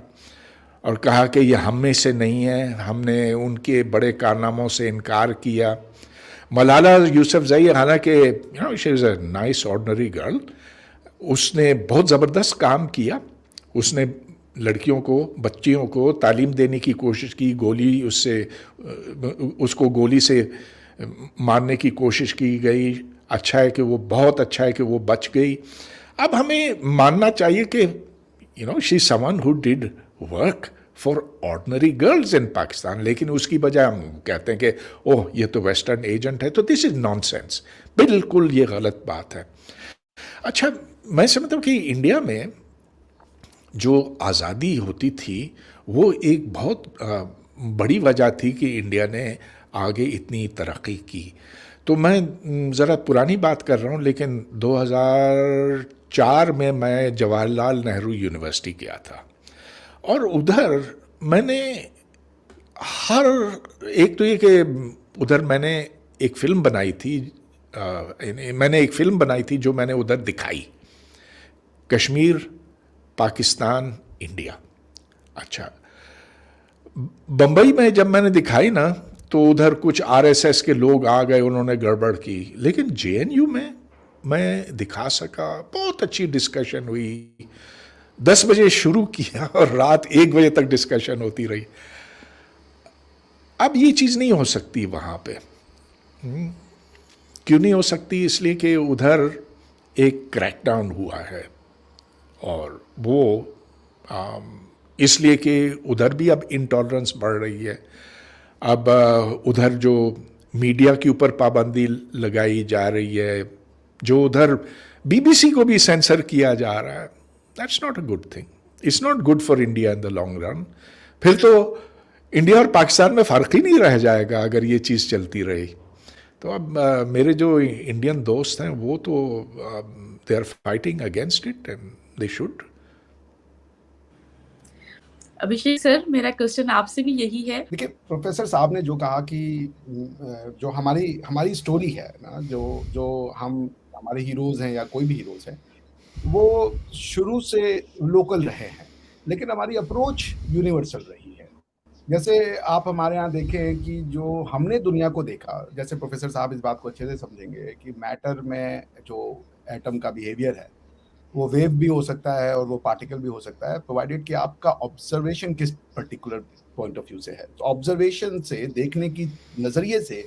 और कहा कि ये हम में से नहीं है, हमने उनके बड़े कारनामों से इनकार किया। मलाला यूसुफ़ज़ई, हालांकि she is a nice ordinary girl, उसने बहुत ज़बरदस्त काम किया। उसने लड़कियों को, बच्चियों को तालीम देने की कोशिश की, उसको गोली से मारने की कोशिश की गई। अच्छा है कि वो, बहुत अच्छा है कि वो बच गई। अब हमें मानना चाहिए कि she is someone who did work for ordinary girls in Pakistan, लेकिन उसकी बजाय हम कहते हैं कि ओह ये तो वेस्टर्न एजेंट है। तो दिस इज़ नॉनसेंस, बिल्कुल ये गलत बात है। अच्छा, मैं समझता हूँ कि इंडिया में जो आज़ादी होती थी, वो एक बहुत बड़ी वजह थी कि इंडिया ने आगे इतनी तरक्की की। तो मैं ज़रा पुरानी बात कर रहा हूँ, लेकिन 2004 में मैं जवाहरलाल नेहरू यूनिवर्सिटी गया था और उधर मैंने एक तो ये कि उधर मैंने एक फ़िल्म बनाई थी, जो मैंने उधर दिखाई, कश्मीर, पाकिस्तान, इंडिया। अच्छा, बम्बई में जब मैंने दिखाई ना, तो उधर कुछ आरएसएस के लोग आ गए, उन्होंने गड़बड़ की। लेकिन जेएनयू में मैं दिखा सका, बहुत अच्छी डिस्कशन हुई। 10 बजे शुरू किया और रात 1 बजे तक डिस्कशन होती रही। अब ये चीज़ नहीं हो सकती वहाँ पे। क्यों नहीं हो सकती? इसलिए कि उधर एक क्रैकडाउन हुआ है और वो इसलिए कि उधर भी अब इंटॉलरेंस बढ़ रही है। अब उधर जो मीडिया के ऊपर पाबंदी लगाई जा रही है, जो उधर बीबीसी को भी सेंसर किया जा रहा है, that's not a good thing. It's not good for India in the long run. फिर तो इंडिया और पाकिस्तान में फ़र्क ही नहीं रह जाएगा अगर ये चीज़ चलती रही। तो अब मेरे जो इंडियन दोस्त हैं, वो तो they are fighting against it and they should. Abhishek sir, मेरा क्वेश्चन आपसे भी यही है। देखिए, प्रोफेसर साहब ने जो कहा कि जो हमारी स्टोरी है ना, जो हमारे हीरोज़ हैं या कोई भी हीरोज़ हैं, वो शुरू से लोकल रहे हैं, लेकिन हमारी अप्रोच यूनिवर्सल रही है। जैसे आप हमारे यहाँ देखें कि जो हमने दुनिया को देखा, जैसे प्रोफेसर साहब इस बात को अच्छे से समझेंगे कि मैटर में जो एटम का बिहेवियर है, वो वेव भी हो सकता है और वो पार्टिकल भी हो सकता है, प्रोवाइडेड कि आपका ऑब्जर्वेशन किस पर्टिकुलर पॉइंट ऑफ व्यू से है। तो ऑब्जर्वेशन से, देखने की नज़रिए से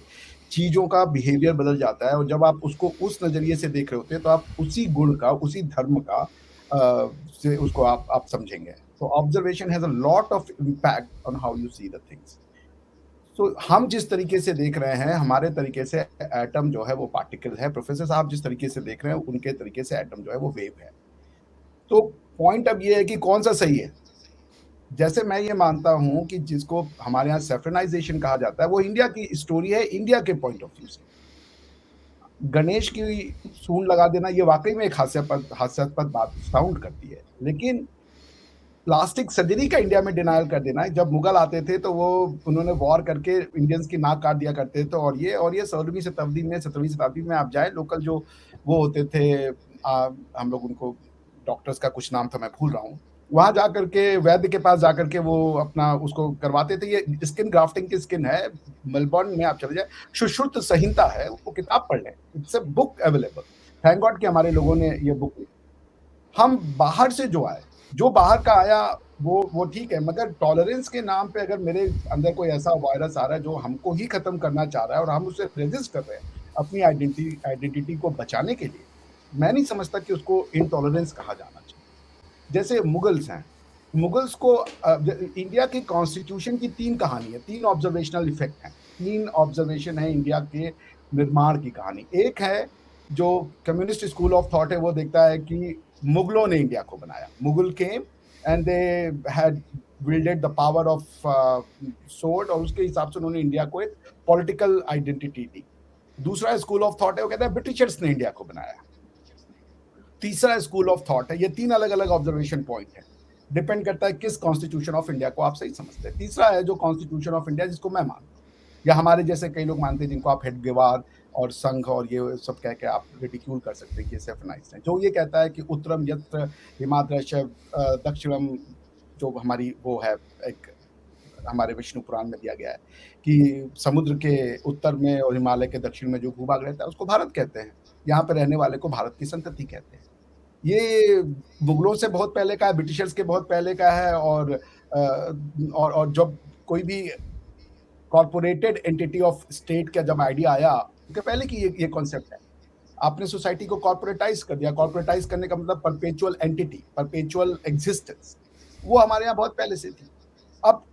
चीज़ों का बिहेवियर बदल जाता है और जब आप उसको उस नज़रिए से देख रहे होते हैं, तो आप उसी गुण का, उसी धर्म का से उसको आप समझेंगे। तो observation has a lot of impact on how you see the things. तो हम जिस तरीके से देख रहे हैं, हमारे तरीके से एटम जो है वो पार्टिकल है, प्रोफेसर साहब जिस तरीके से देख रहे हैं उनके तरीके से एटम जो है वो वेव है। तो पॉइंट अब ये है कि कौन सा सही है। जैसे मैं ये मानता हूं कि जिसको हमारे यहाँ सेफ्रेनाइजेशन कहा जाता है, वो इंडिया की स्टोरी है, इंडिया के पॉइंट ऑफ व्यू से। गणेश की सूंड लगा देना ये वाकई में एक हास्यास्पद बात साउंड करती है, लेकिन प्लास्टिक सर्जरी का इंडिया में डिनायल कर देना है। जब मुगल आते थे तो वो उन्होंने वॉर करके इंडियंस की नाक काट दिया करते थे, और ये 16वीं शताब्दी में 17वीं शताब्दी में आप जाए, लोकल जो वो होते थे, हम लोग उनको डॉक्टर्स का कुछ नाम था मैं भूल रहा हूँ, वहां जाकर के वैद्य के पास जाकर के वो अपना उसको करवाते थे। ये स्किन ग्राफ्टिंग की स्किन है, मेलबर्न में आप चले जाए, सुश्रुत संहिता है, वो किताब पढ़ लें, it's a book available. Thank God कि हमारे लोगों ने ये बुक ली। हम बाहर से जो आए, जो बाहर का आया वो ठीक है, मगर टॉलरेंस के नाम पे अगर मेरे अंदर कोई ऐसा वायरस आ रहा है जो हमको ही खत्म करना चाह रहा है और हम उससे रेजिस्ट कर रहे हैं अपनी आइडेंटिटी को बचाने के लिए, मैं नहीं समझता कि उसको इनटॉलरेंस कहा जाना चाहिए। जैसे मुगल्स हैं, मुगल्स को इंडिया की कॉन्स्टिट्यूशन की 3 कहानी है, 3 ऑब्जर्वेशनल इफेक्ट हैं, 3 ऑब्जर्वेशन है इंडिया के निर्माण की कहानी। एक है जो कम्युनिस्ट स्कूल ऑफ थॉट है, वो देखता है कि मुगलों ने इंडिया को बनाया, Mughal came and they had wielded the power of sword, और उसके हिसाब से उन्होंने इंडिया को एक पॉलिटिकल आइडेंटिटी दी। दूसरा स्कूल ऑफ थॉट है, वो कहता है ब्रिटिशर्स ने इंडिया को बनाया। तीसरा स्कूल ऑफ थॉट है, ये 3 अलग अलग ऑब्जर्वेशन पॉइंट है, डिपेंड करता है किस कॉन्स्टिट्यूशन ऑफ इंडिया को आप सही समझते हैं। तीसरा है जो कॉन्स्टिट्यूशन ऑफ इंडिया जिसको मैं मानता हूँ, या हमारे जैसे कई लोग मानते हैं जिनको आप हेडगेवार और संघ और ये सब कह के आप रिडिक्यूल कर सकते हैं कि सेफनाइज है, जो ये कहता है कि उत्तरम यत्र हिमाद्रश दक्षिणम, जो हमारी वो है एक हमारे विष्णु पुराण में दिया गया है कि समुद्र के उत्तर में और हिमालय के दक्षिण में जो भूभाग रहता है उसको भारत कहते हैं, यहाँ पे रहने वाले को भारत की संतति कहते हैं। ये मुगलों से बहुत पहले का है, ब्रिटिशर्स के बहुत पहले का है, और जब कोई भी कॉर्पोरेटेड एंटिटी ऑफ स्टेट का जब आइडिया आया, उसके पहले की ये कॉन्सेप्ट है। आपने सोसाइटी को कॉर्पोरेटाइज कर दिया, कॉर्पोरेटाइज करने का मतलब परपेचुअल एंटिटी, परपेचुअल एग्जिस्टेंस, वो हमारे यहाँ बहुत पहले से थी। अब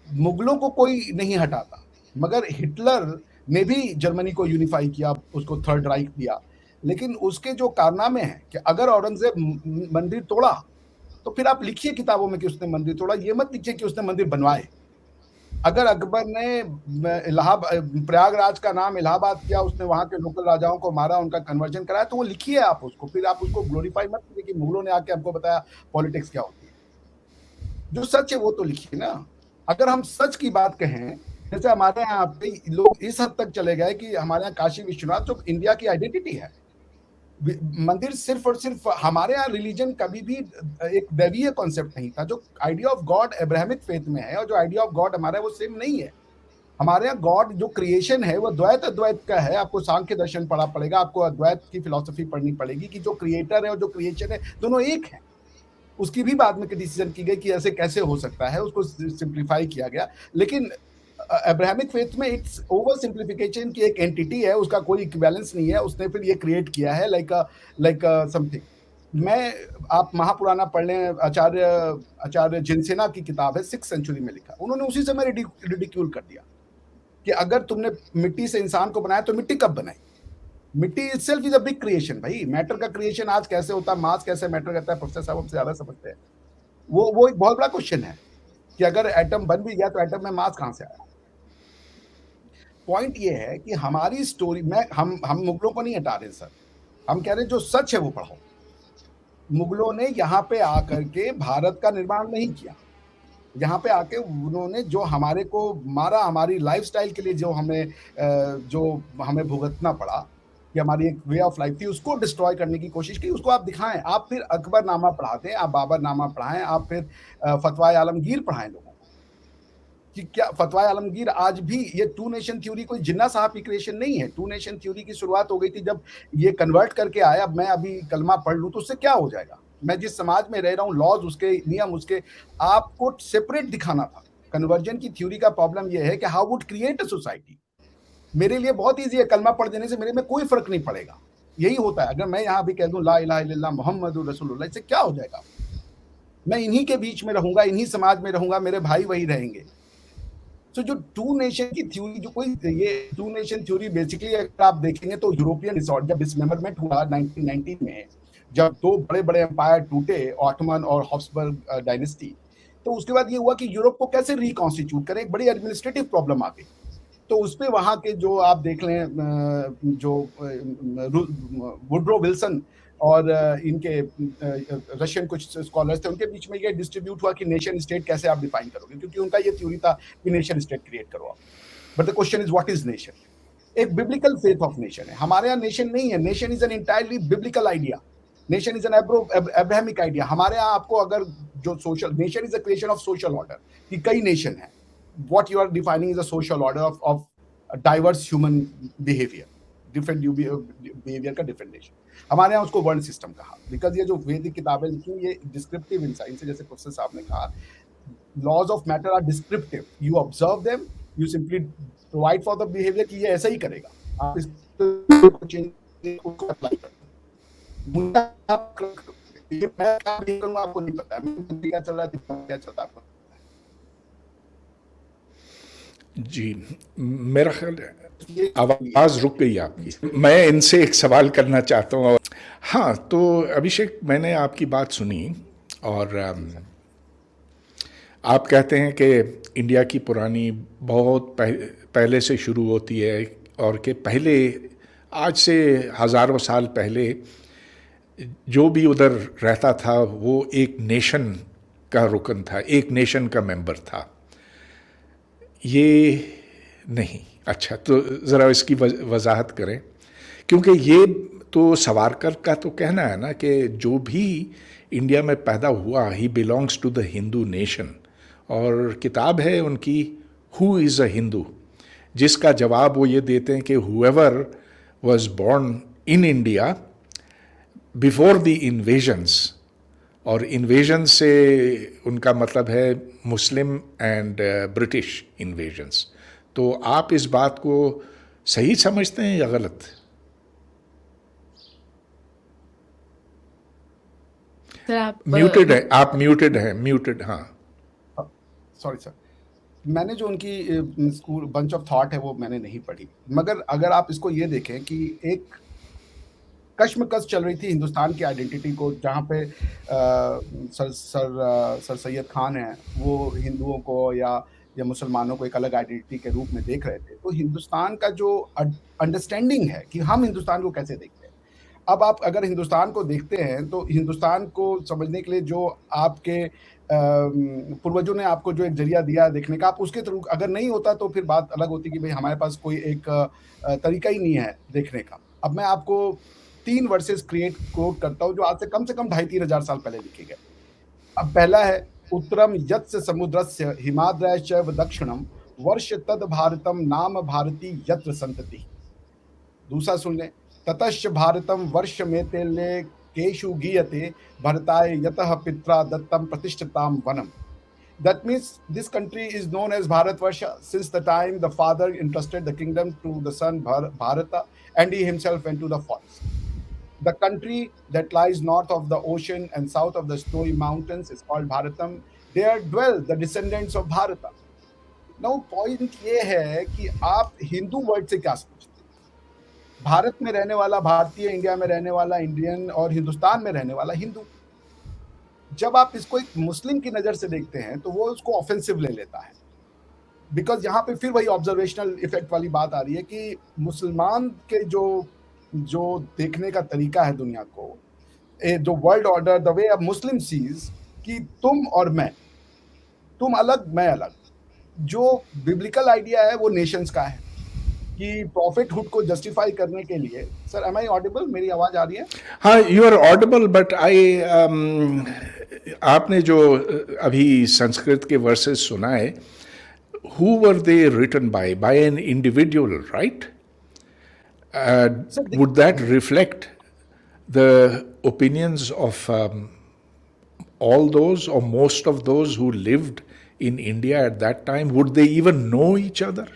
मुगलों को कोई नहीं हटाता, मगर हिटलर ने भी जर्मनी को यूनिफाई किया, उसको थर्ड राइख दिया, लेकिन उसके जो कारनामे हैं कि अगर औरंगजेब मंदिर तोड़ा तो फिर आप लिखिए किताबों में कि उसने मंदिर तोड़ा, ये मत लिखिए कि उसने मंदिर बनवाए। अगर अकबर ने प्रयागराज का नाम इलाहाबाद किया, उसने वहां के लोकल राजाओं को मारा, उनका कन्वर्जन कराया, तो वो लिखिए आप उसको, फिर आप उसको ग्लोरीफाई मत कीजिए कि मुगलों ने आके हमको बताया पॉलिटिक्स क्या होती है। जो सच है वो तो लिखिए ना। अगर हम सच की बात कहें, जैसे हमारे यहाँ पे लोग इस हद तक चले गए कि हमारे यहाँ काशी विश्वनाथ जो इंडिया की आइडेंटिटी है, मंदिर सिर्फ और सिर्फ हमारे यहाँ रिलीजन कभी भी एक दैवीय कॉन्सेप्ट नहीं था। जो idea of God Abrahamic faith में है और जो आइडिया ऑफ गॉड हमारा है वो सेम नहीं है। हमारे यहाँ गॉड जो क्रिएशन है वो द्वैत अद्वैत का है। आपको सांख्य दर्शन पढ़ा पड़ेगा, आपको अद्वैत की फिलॉसफी पढ़नी पड़ेगी कि जो क्रिएटर है और जो क्रिएशन है दोनों एक है। उसकी भी बाद में डिसीजन की गई कि ऐसे कैसे हो सकता है, उसको सिंप्लीफाई किया गया। लेकिन अब्राहमिक फेथ में इट्स ओवर सिंप्लीफिकेशन की एक एंटिटी है, उसका कोई इक्विवेलेंस नहीं है, उसने फिर ये क्रिएट किया है लाइक समथिंग। मैं आप महापुराना पढ़ लें, आचार्य जिनसेना की किताब है, 6th सेंचुरी में लिखा, उन्होंने उसी समय रिडिक्यूल कर दिया कि अगर तुमने मिट्टी से इंसान को बनाया तो मिट्टी कब बनाई? मिट्टी itself is a big creation. भाई मैटर का क्रिएशन आज कैसे होता है, मास कैसे मैटर करता है, प्रोफेसर साहब हमसे ज्यादा समझते हैं। वो एक बहुत बड़ा क्वेश्चन है कि अगर एटम बन भी गया तो एटम में मास कहां से आया। पॉइंट ये है कि हमारी स्टोरी में हम मुगलों को नहीं हटा रहे सर, हम कह रहे जो सच है वो पढ़ो। मुगलों ने यहाँ पे आकर के भारत का निर्माण नहीं किया, यहाँ पे आके उन्होंने जो हमारे को मारा, हमारी लाइफस्टाइल के लिए जो हमें भुगतना पड़ा, कि हमारी एक वे ऑफ लाइफ थी, उसको डिस्ट्रॉय करने की कोशिश की। उसको आप दिखाएं, आप फिर अकबरनामा पढ़ाते हैं, आप बाबरनामा पढ़ाएं, आप फिर फतवाए आलमगीर पढ़ाएं लोगों को कि क्या फतवाए आलमगीर आज भी ये टू नेशन थ्योरी कोई जिन्ना साहब की क्रिएशन नहीं है। टू नेशन थ्योरी की शुरुआत हो गई थी जब ये कन्वर्ट करके आया। अब मैं अभी कलमा पढ़ लूँ तो उससे क्या हो जाएगा? मैं जिस समाज में रह रहा हूँ, लॉज उसके, नियम उसके, आपको सेपरेट दिखाना था। कन्वर्जन की थ्योरी का प्रॉब्लम यह है कि how would create a society. मेरे लिए बहुत ईजी है, कलमा पढ़ देने से मेरे में कोई फर्क नहीं पड़ेगा। यही होता है, अगर मैं यहाँ भी कह दूं ला इलाहा इल्लल्लाह मुहम्मदुर रसूलुल्लाह, इससे क्या हो जाएगा? मैं इन्हीं के बीच में रहूंगा, इन्हीं समाज में रहूंगा, मेरे भाई वही रहेंगे। सो जो टू नेशन की थ्योरी, जो कोई ये टू नेशन थ्योरी बेसिकली अगर आप देखेंगे तो यूरोपियन डिसऑर्डर, जब डिसमेंबरमेंट हुआ 1919 में, जब दो बड़े बड़े एम्पायर टूटे, ऑटोमन और हॉब्सबर्ग डायनेस्टी, तो उसके बाद ये हुआ कि यूरोप को कैसे रिकॉन्स्टिट्यूट करें, एक बड़ी एडमिनिस्ट्रेटिव प्रॉब्लम आ गई। तो उस पे वहाँ के जो आप देख लें, जो वुड्रो विल्सन और इनके रशियन कुछ स्कॉलर्स थे, उनके बीच में ये डिस्ट्रीब्यूट हुआ कि नेशन स्टेट कैसे आप डिफाइन करोगे, क्योंकि उनका ये थ्योरी था कि नेशन स्टेट क्रिएट करो आप। But the question is what is nation? एक बिब्लिकल फेथ ऑफ नेशन है। हमारे यहाँ नेशन नहीं है। Nation is an entirely biblical idea. Nation is an Abrahamic idea. हमारे यहाँ आपको अगर जो social nation is a creation of social order, कि कई नेशन है, what you are defining is a social order of diverse human behavior, different behavior का different nation। हमारे यहाँ उसको वर्ण सिस्टम कहा, बिकॉज ये जो वैदिक किताबें लिखी ये डिस्क्रिप्टिव इंसाइट से, जैसे प्रोफेसर साहब ने कहा, laws of matter are descriptive, you observe them, you simply provide for the behaviour कि ये ऐसा ही करेगा, आप इसको उसको अप्लाई करो। मैं क्या करूँगा आपको नहीं पता, क्या चल रहा है, क्या चलता है आपको। जी, मेरा ख्याल है आवाज़ रुक गई आपकी। मैं इनसे एक सवाल करना चाहता हूँ। हाँ, तो अभिषेक, मैंने आपकी बात सुनी और आप कहते हैं कि इंडिया की पुरानी बहुत पहले से शुरू होती है और कि पहले, आज से हज़ारों साल पहले जो भी उधर रहता था वो एक नेशन का रुकन था, एक नेशन का मेंबर था। ये नहीं, अच्छा, तो ज़रा इसकी वजाहत करें, क्योंकि ये तो सावरकर का तो कहना है ना कि जो भी इंडिया में पैदा हुआ ही belongs to the Hindu nation, और किताब है उनकी हु इज़ अ हिंदू, जिसका जवाब वो ये देते हैं कि whoever was born in India before the invasions, और इन्वेजन से उनका मतलब है मुस्लिम एंड ब्रिटिश इन्वेजन्स। तो आप इस बात को सही समझते हैं या गलत? सर आप म्यूटेड है, आप म्यूटेड हैं, म्यूटेड। हाँ, सॉरी सर, मैंने जो उनकी स्कूल बंच ऑफ थॉट है वो मैंने नहीं पढ़ी, मगर अगर आप इसको ये देखें कि एक कश्मकश चल रही थी हिंदुस्तान की आइडेंटिटी को, जहाँ पे सर सैयद खान हैं, वो हिंदुओं को या मुसलमानों को एक अलग आइडेंटिटी के रूप में देख रहे थे। तो हिंदुस्तान का जो अंडरस्टैंडिंग है कि हम हिंदुस्तान को कैसे देखते हैं, अब आप अगर हिंदुस्तान को देखते हैं तो हिंदुस्तान को समझने के लिए जो आपके पूर्वजों ने आपको जो एक जरिया दिया देखने का, आप उसके थ्रू, अगर नहीं होता तो फिर बात अलग होती कि भाई हमारे पास कोई एक तरीका ही नहीं है देखने का। अब मैं आपको 3 वर्सेस कोट करता हूँ जो आज से कम 2,500-3 हजार साल पहले लिखे गए। अब पहला है, उत्तरम यत्स समुद्रस्य हिमाद्रयश्च दक्षिणम वर्ष तद भारतम नाम भारती यत्र संतति। दूसरा सुन लें, ततश्च भारतम वर्ष में तेल्ले केशु गीयते भरताय यतः पित्रा दत्तम प्रतिष्ठिताम वनम। That means this country is known as Bharatvarsha since the time the father entrusted the kingdom to the son Bharata and he himself went to the forest. The country that lies north of the ocean and south of the snowy mountains is called Bharatam. There dwell the descendants of Bharata. Now point ये है कि आप हिंदू वर्ड से क्या समझते हैं? भारत में रहने वाला भारतीय, इंडिया में रहने वाला इंडियन और हिंदुस्तान में रहने वाला हिंदू। जब आप इसको एक मुस्लिम की नज़र से देखते हैं तो वो उसको ऑफेंसिव ले लेता है, बिकॉज यहाँ पे फिर वही ऑब्जर्वेशनल इफेक्ट वाली बात आ रही है कि मुसलमान के जो देखने का तरीका है दुनिया को, जो world order, the way of Muslim sees कि तुम और मैं, तुम अलग मैं अलग, जो बिब्लिकल आइडिया है वो नेशंस का है कि प्रॉफिटहुड को जस्टिफाई करने के लिए। Sir, am I audible? मेरी आवाज आ रही है? हाँ, यू आर ऑडिबल, बट आपने जो अभी संस्कृत के वर्सेस सुनाए, who were they written by an individual, right? Would that reflect the opinions of all those or most of those who lived in India at that time? Would they even know each other?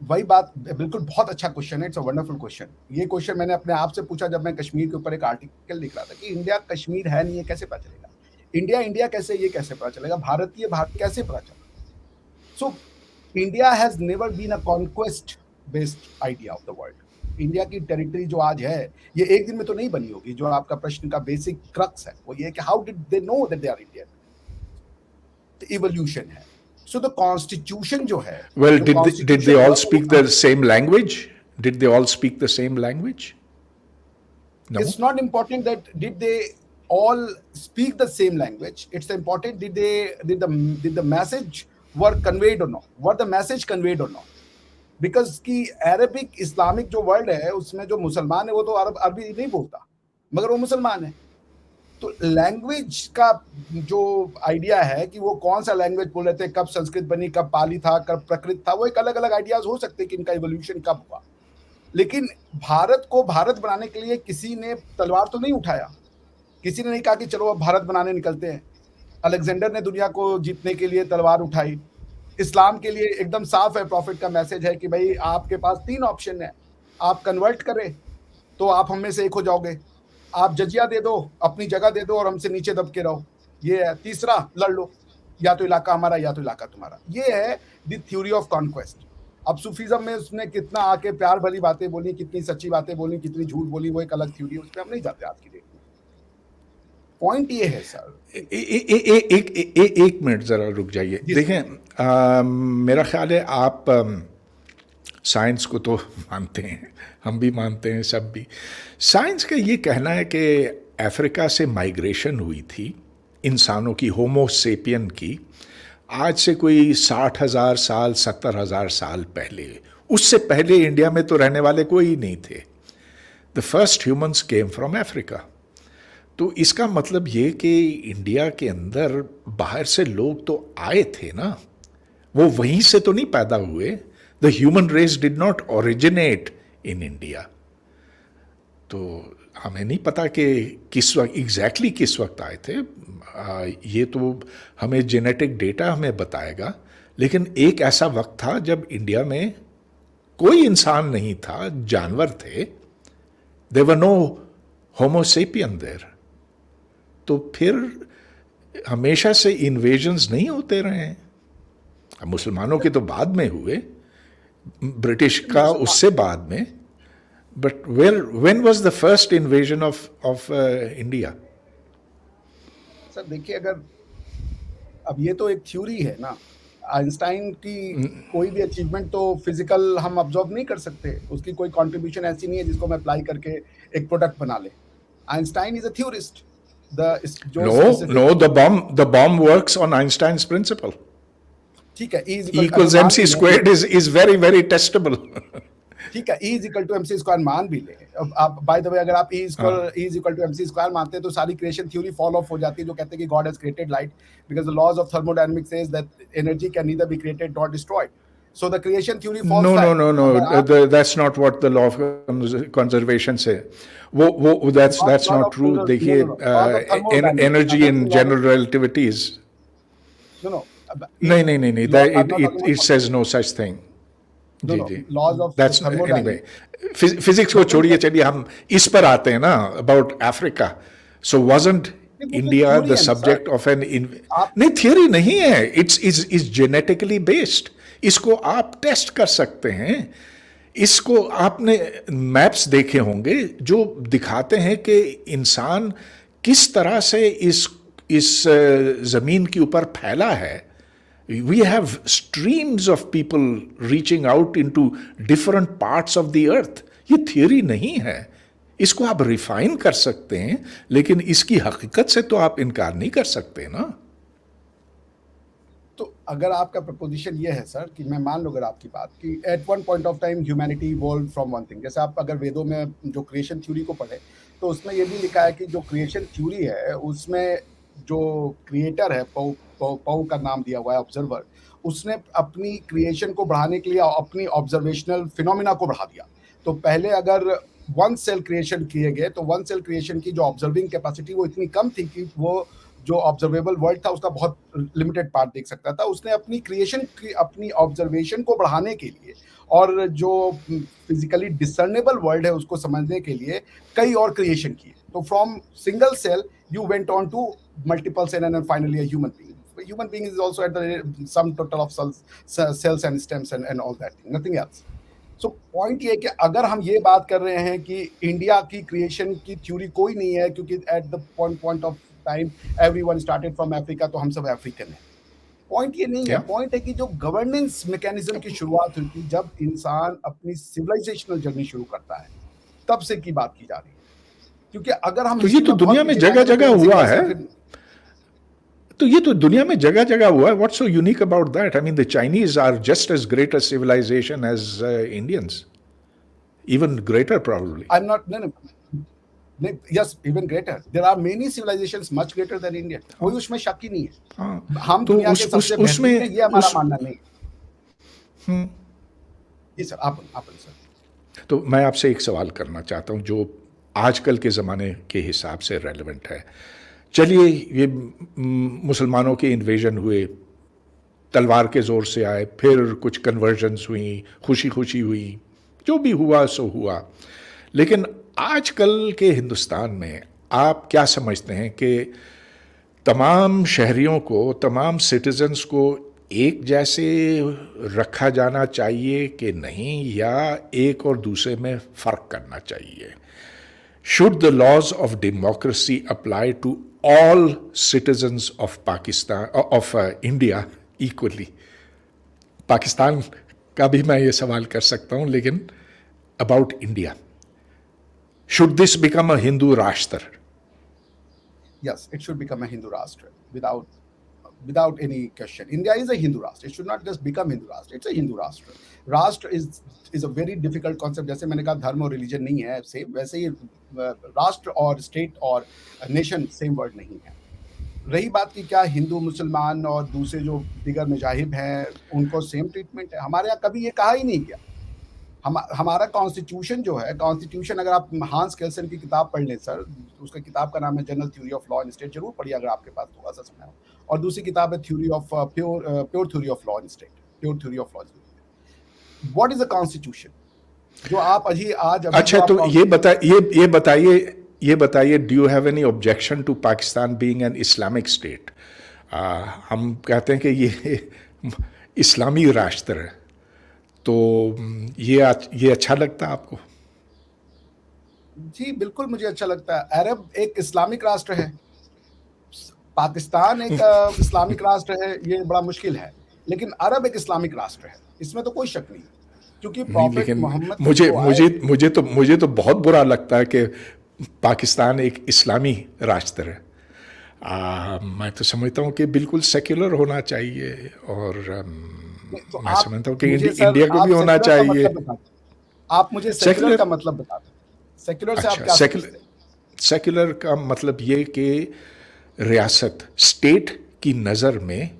वही बात, बिल्कुल, बहुत अच्छा क्वेश्चन है, इट्स अ वंडरफुल क्वेश्चन। ये क्वेश्चन मैंने अपने आप से पूछा जब मैं कश्मीर के ऊपर एक आर्टिकल लिख रहा था कि इंडिया कश्मीर है नहीं, है कैसे पता चलेगा? इंडिया इंडिया कैसे, ये कैसे पता चलेगा? भारतीय भारत कैसे पता चलेगा? So India has never been a conquest based idea of the world. India की टेरिटरी जो आज है ये एक दिन में तो नहीं बनी होगी. जो आपका प्रश्न का बेसिक क्रक्स है वो ये कि how did they know that they are Indian. Evolution है. So the constitution जो है, Well, जो did they all speak the same language? Did they all speak the same language? No. It's not important that did they all speak the same language. It's important did the message were conveyed or not. Were the message conveyed or not? Because कि अरबिक इस्लामिक जो वर्ल्ड है उसमें जो मुसलमान है वो तो अरबी नहीं बोलता मगर वो मुसलमान है. तो लैंग्वेज का जो आइडिया है कि वो कौन सा लैंग्वेज बोल रहे थे, कब संस्कृत बनी, कब पाली था, कब प्रकृत था, वो एक अलग अलग आइडियाज हो सकते हैं कि इनका इवोल्यूशन कब हुआ. लेकिन भारत को भारत बनाने के लिए किसी ने तलवार तो नहीं उठाया. किसी ने नहीं कहा कि चलो अब भारत बनाने निकलते हैं. अलेक्जेंडर ने दुनिया को जीतने के लिए तलवार उठाई. इस्लाम के लिए एकदम साफ है, प्रॉफिट का मैसेज है कि भाई आपके पास 3 ऑप्शन है. आप कन्वर्ट करें तो आप हम में से एक हो जाओगे, आप जजिया दे दो, अपनी जगह दे दो और हमसे नीचे दब के रहो, ये है. तीसरा लड़ लो, या तो इलाका हमारा या तो इलाका तुम्हारा. ये है द थ्योरी ऑफ कॉन्क्वेस्ट. अब सूफीज्म में उसने कितना आके प्यार भरी बातें बोली, कितनी सच्ची बातें बोली, कितनी झूठ बोली, वो एक अलग थ्योरी है, उस पर हम नहीं जाते आज की डेट में. पॉइंट ये है सर. एक मिनट जरा रुक जाइए. देखें, मेरा ख्याल है आप साइंस को तो मानते हैं, हम भी मानते हैं, सब भी. साइंस का ये कहना है कि अफ्रीका से माइग्रेशन हुई थी इंसानों की, होमो सेपियन की, आज से कोई 60,000 साल 70,000 साल पहले. उससे पहले इंडिया में तो रहने वाले कोई नहीं थे. The first humans came from Africa. तो इसका मतलब ये कि इंडिया के अंदर बाहर से लोग तो आए थे ना, वो वहीं से तो नहीं पैदा हुए. The human race did not originate in India. तो हमें नहीं पता कि किस वक्त एग्जैक्टली किस वक्त आए थे. ये तो हमें जेनेटिक डेटा हमें बताएगा. लेकिन एक ऐसा वक्त था जब इंडिया में कोई इंसान नहीं था, जानवर थे. There were no homo sapien there. तो फिर हमेशा से इन्वेजन्स नहीं होते रहे. मुसलमानों के तो बाद में हुए, ब्रिटिश का उससे बाद में. But when was the first invasion of India? Sir देखिए, अगर अब ये तो एक थ्योरी है ना. आइंस्टाइन की कोई भी अचीवमेंट तो फिजिकल हम ऑब्जर्व नहीं कर सकते. उसकी कोई कंट्रीब्यूशन ऐसी नहीं है जिसको हम अप्लाई करके एक प्रोडक्ट बना ले. Einstein is a theorist. No, the bomb works on Einstein's principle. ठीक है, E equals mc squared is very very testable. ठीक है, E is equal to mc square मान भी ले. अब बाय द वे अगर आप E is equal to mc square मानते हैं तो सारी क्रिएशन थ्योरी फॉल ऑफ हो जाती है, जो कहते हैं कि God has created light because the laws of thermodynamics says that energy can neither be created nor destroyed. So the creation theory falls flat. No. That's not what the law of conservation say. That's not true. देखिए, energy in general relativity is. No. नहीं. It says no such thing. जी. Laws of That's thermodynamics. anyway. Physics को छोड़िए, चलिए हम इस पर आते हैं ना, about Africa. So wasn't India the subject of an नहीं, theory नहीं है. It's genetically based. इसको आप टेस्ट कर सकते हैं. इसको आपने मैप्स देखे होंगे जो दिखाते हैं कि इंसान किस तरह से इस ज़मीन के ऊपर फैला है. We have streams of people reaching out into different parts of the earth. ये थियोरी नहीं है. इसको आप रिफाइन कर सकते हैं, लेकिन इसकी हकीकत से तो आप इनकार नहीं कर सकते ना. तो अगर आपका प्रपोजिशन ये है सर कि मैं मान लो अगर आपकी बात कि at one point of time humanity evolve from one thing. जैसे आप अगर वेदों में जो क्रिएशन थ्योरी को पढ़े तो उसमें ये भी लिखा है कि जो क्रिएशन थ्योरी है उसमें जो क्रिएटर है, पौ का नाम दिया हुआ है, ऑब्जर्वर, उसने अपनी क्रिएशन को बढ़ाने के लिए अपनी ऑब्जर्वेशनल फिनोमिना को बढ़ा दिया. तो पहले अगर 1 सेल क्रिएशन किए गए तो 1 सेल क्रिएशन की जो ऑब्जर्विंग कैपेसिटी वो इतनी कम थी कि वो जो ऑब्जर्वेबल वर्ल्ड था उसका बहुत लिमिटेड पार्ट देख सकता था. उसने अपनी क्रिएशन की अपनी ऑब्जर्वेशन को बढ़ाने के लिए और जो फिजिकली डिसर्नेबल वर्ल्ड है उसको समझने के लिए कई और क्रिएशन किए. तो from single cell you went on to multiple cell and finally a human being. human being is also at the sum total of cells and stems and all that, nothing else. So point ये है कि अगर हम ये बात कर रहे हैं कि इंडिया की क्रिएशन की थ्योरी कोई नहीं है, क्योंकि at the point of time everyone started from Africa, तो हम सब अफ्रीकन हैं. पॉइंट ये नहीं है. पॉइंट है कि जो गवर्नेंस मैकेनिज्म की शुरुआत हुई थी जब इंसान अपनी सिविलाइजेशनल जर्नी शुरू करता है, तब से की बात की जा रही है. क्योंकि अगर हम तो ये तो दुनिया में जगह जगह हुआ है, तो ये तो दुनिया में जगह जगह हुआ है. What's so unique about that? I mean the Chinese are just as great a civilisation as Indians, even greater probably. I'm not, no, yes, even greater. There are many civilizations much greater than India. कोई उसमें शक ही नहीं है. हम तो दुनिया के सबसे बेहतरीन हैं, ये हमारा मानना नहीं. जी सर, आप सर. तो मैं आपसे एक सवाल करना चाहता हूं जो आजकल के ज़माने के हिसाब से रेलेवेंट है. चलिए, ये मुसलमानों के इन्वेजन हुए, तलवार के ज़ोर से आए, फिर कुछ कन्वर्जन्स हुई, खुशी खुशी हुई, जो भी हुआ सो हुआ. लेकिन आजकल के हिंदुस्तान में आप क्या समझते हैं कि तमाम शहरियों को, तमाम सिटीजन्स को एक जैसे रखा जाना चाहिए कि नहीं, या एक और दूसरे में फ़र्क करना चाहिए? Should the laws of democracy apply to all citizens of Pakistan, of India equally? Pakistan का भी मैं ये सवाल कर सकता हूँ, लेकिन about India. Should this become a Hindu Rashtra? Yes, it should become a Hindu Rashtra without any question. India is a Hindu Rashtra. It should not just become Hindu Rashtra. It's a Hindu Rashtra. Rashtra is a very difficult concept. जैसे मैंने कहा धर्म और रिलीजन नहीं है सेम, वैसे ही राष्ट्र और स्टेट और नेशन सेम वर्ड नहीं है. रही बात की क्या हिंदू, मुसलमान और दूसरे जो दिगर मजाहिब हैं उनको सेम ट्रीटमेंट है, हमारे यहाँ कभी ये कहा ही नहीं गया. हमारा कॉन्स्टिट्यूशन जो है, कॉन्स्टिट्यूशन अगर आप हांस केल्सन की किताब पढ़ लें सर, उसका किताब का नाम है general theory of law and state, जरूर पढ़िए अगर आपके पास थोड़ा सा समय हो. और दूसरी किताब है theory of pure theory of law and state, pure theory of law. What is a constitution जो आप आज अच्छा, तो ये बताइए, do you have any objection to Pakistan being an Islamic state? हम कहते हैं कि ये इस्लामी राष्ट्र है, तो ये अच्छा लगता है आपको? जी बिल्कुल, मुझे अच्छा लगता है. अरब एक इस्लामिक राष्ट्र है, पाकिस्तान एक इस्लामिक राष्ट्र है, ये बड़ा मुश्किल है. लेकिन अरब एक इस्लामिक राष्ट्र है, इसमें तो कोई शक नहीं, क्योंकि प्रॉफेट मोहम्मद. मुझे तो बहुत बुरा लगता है कि पाकिस्तान एक इस्लामी राष्ट्र है. मैं तो समझता हूँ कि बिल्कुल सेक्युलर होना चाहिए, और तो मैं समझता हूँ कि इंडिया को भी होना चाहिए. आप मुझे सेक्युलर का मतलब बता दें. सेक्युलर से आप क्या समझते हैं? सेक्युलर का मतलब ये कि रियासत, स्टेट की नज़र में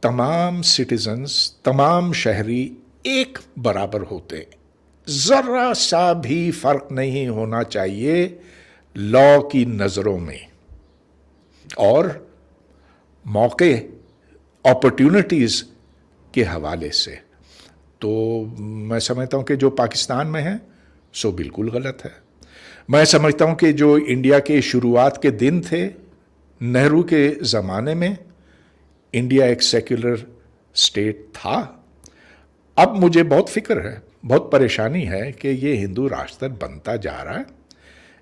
तमाम सिटीजन्स, तमाम शहरी एक बराबर होते हैं. ज़रा सा भी फ़र्क नहीं होना चाहिए लॉ की नज़रों में, और मौके, अपॉर्चुनिटीज़ के हवाले से. तो मैं समझता हूँ कि जो पाकिस्तान में है सो बिल्कुल गलत है. मैं समझता हूँ कि जो इंडिया के शुरुआत के दिन थे, नेहरू के ज़माने में इंडिया एक सेक्युलर स्टेट था. अब मुझे बहुत फिक्र है, बहुत परेशानी है कि ये हिंदू राष्ट्र बनता जा रहा है,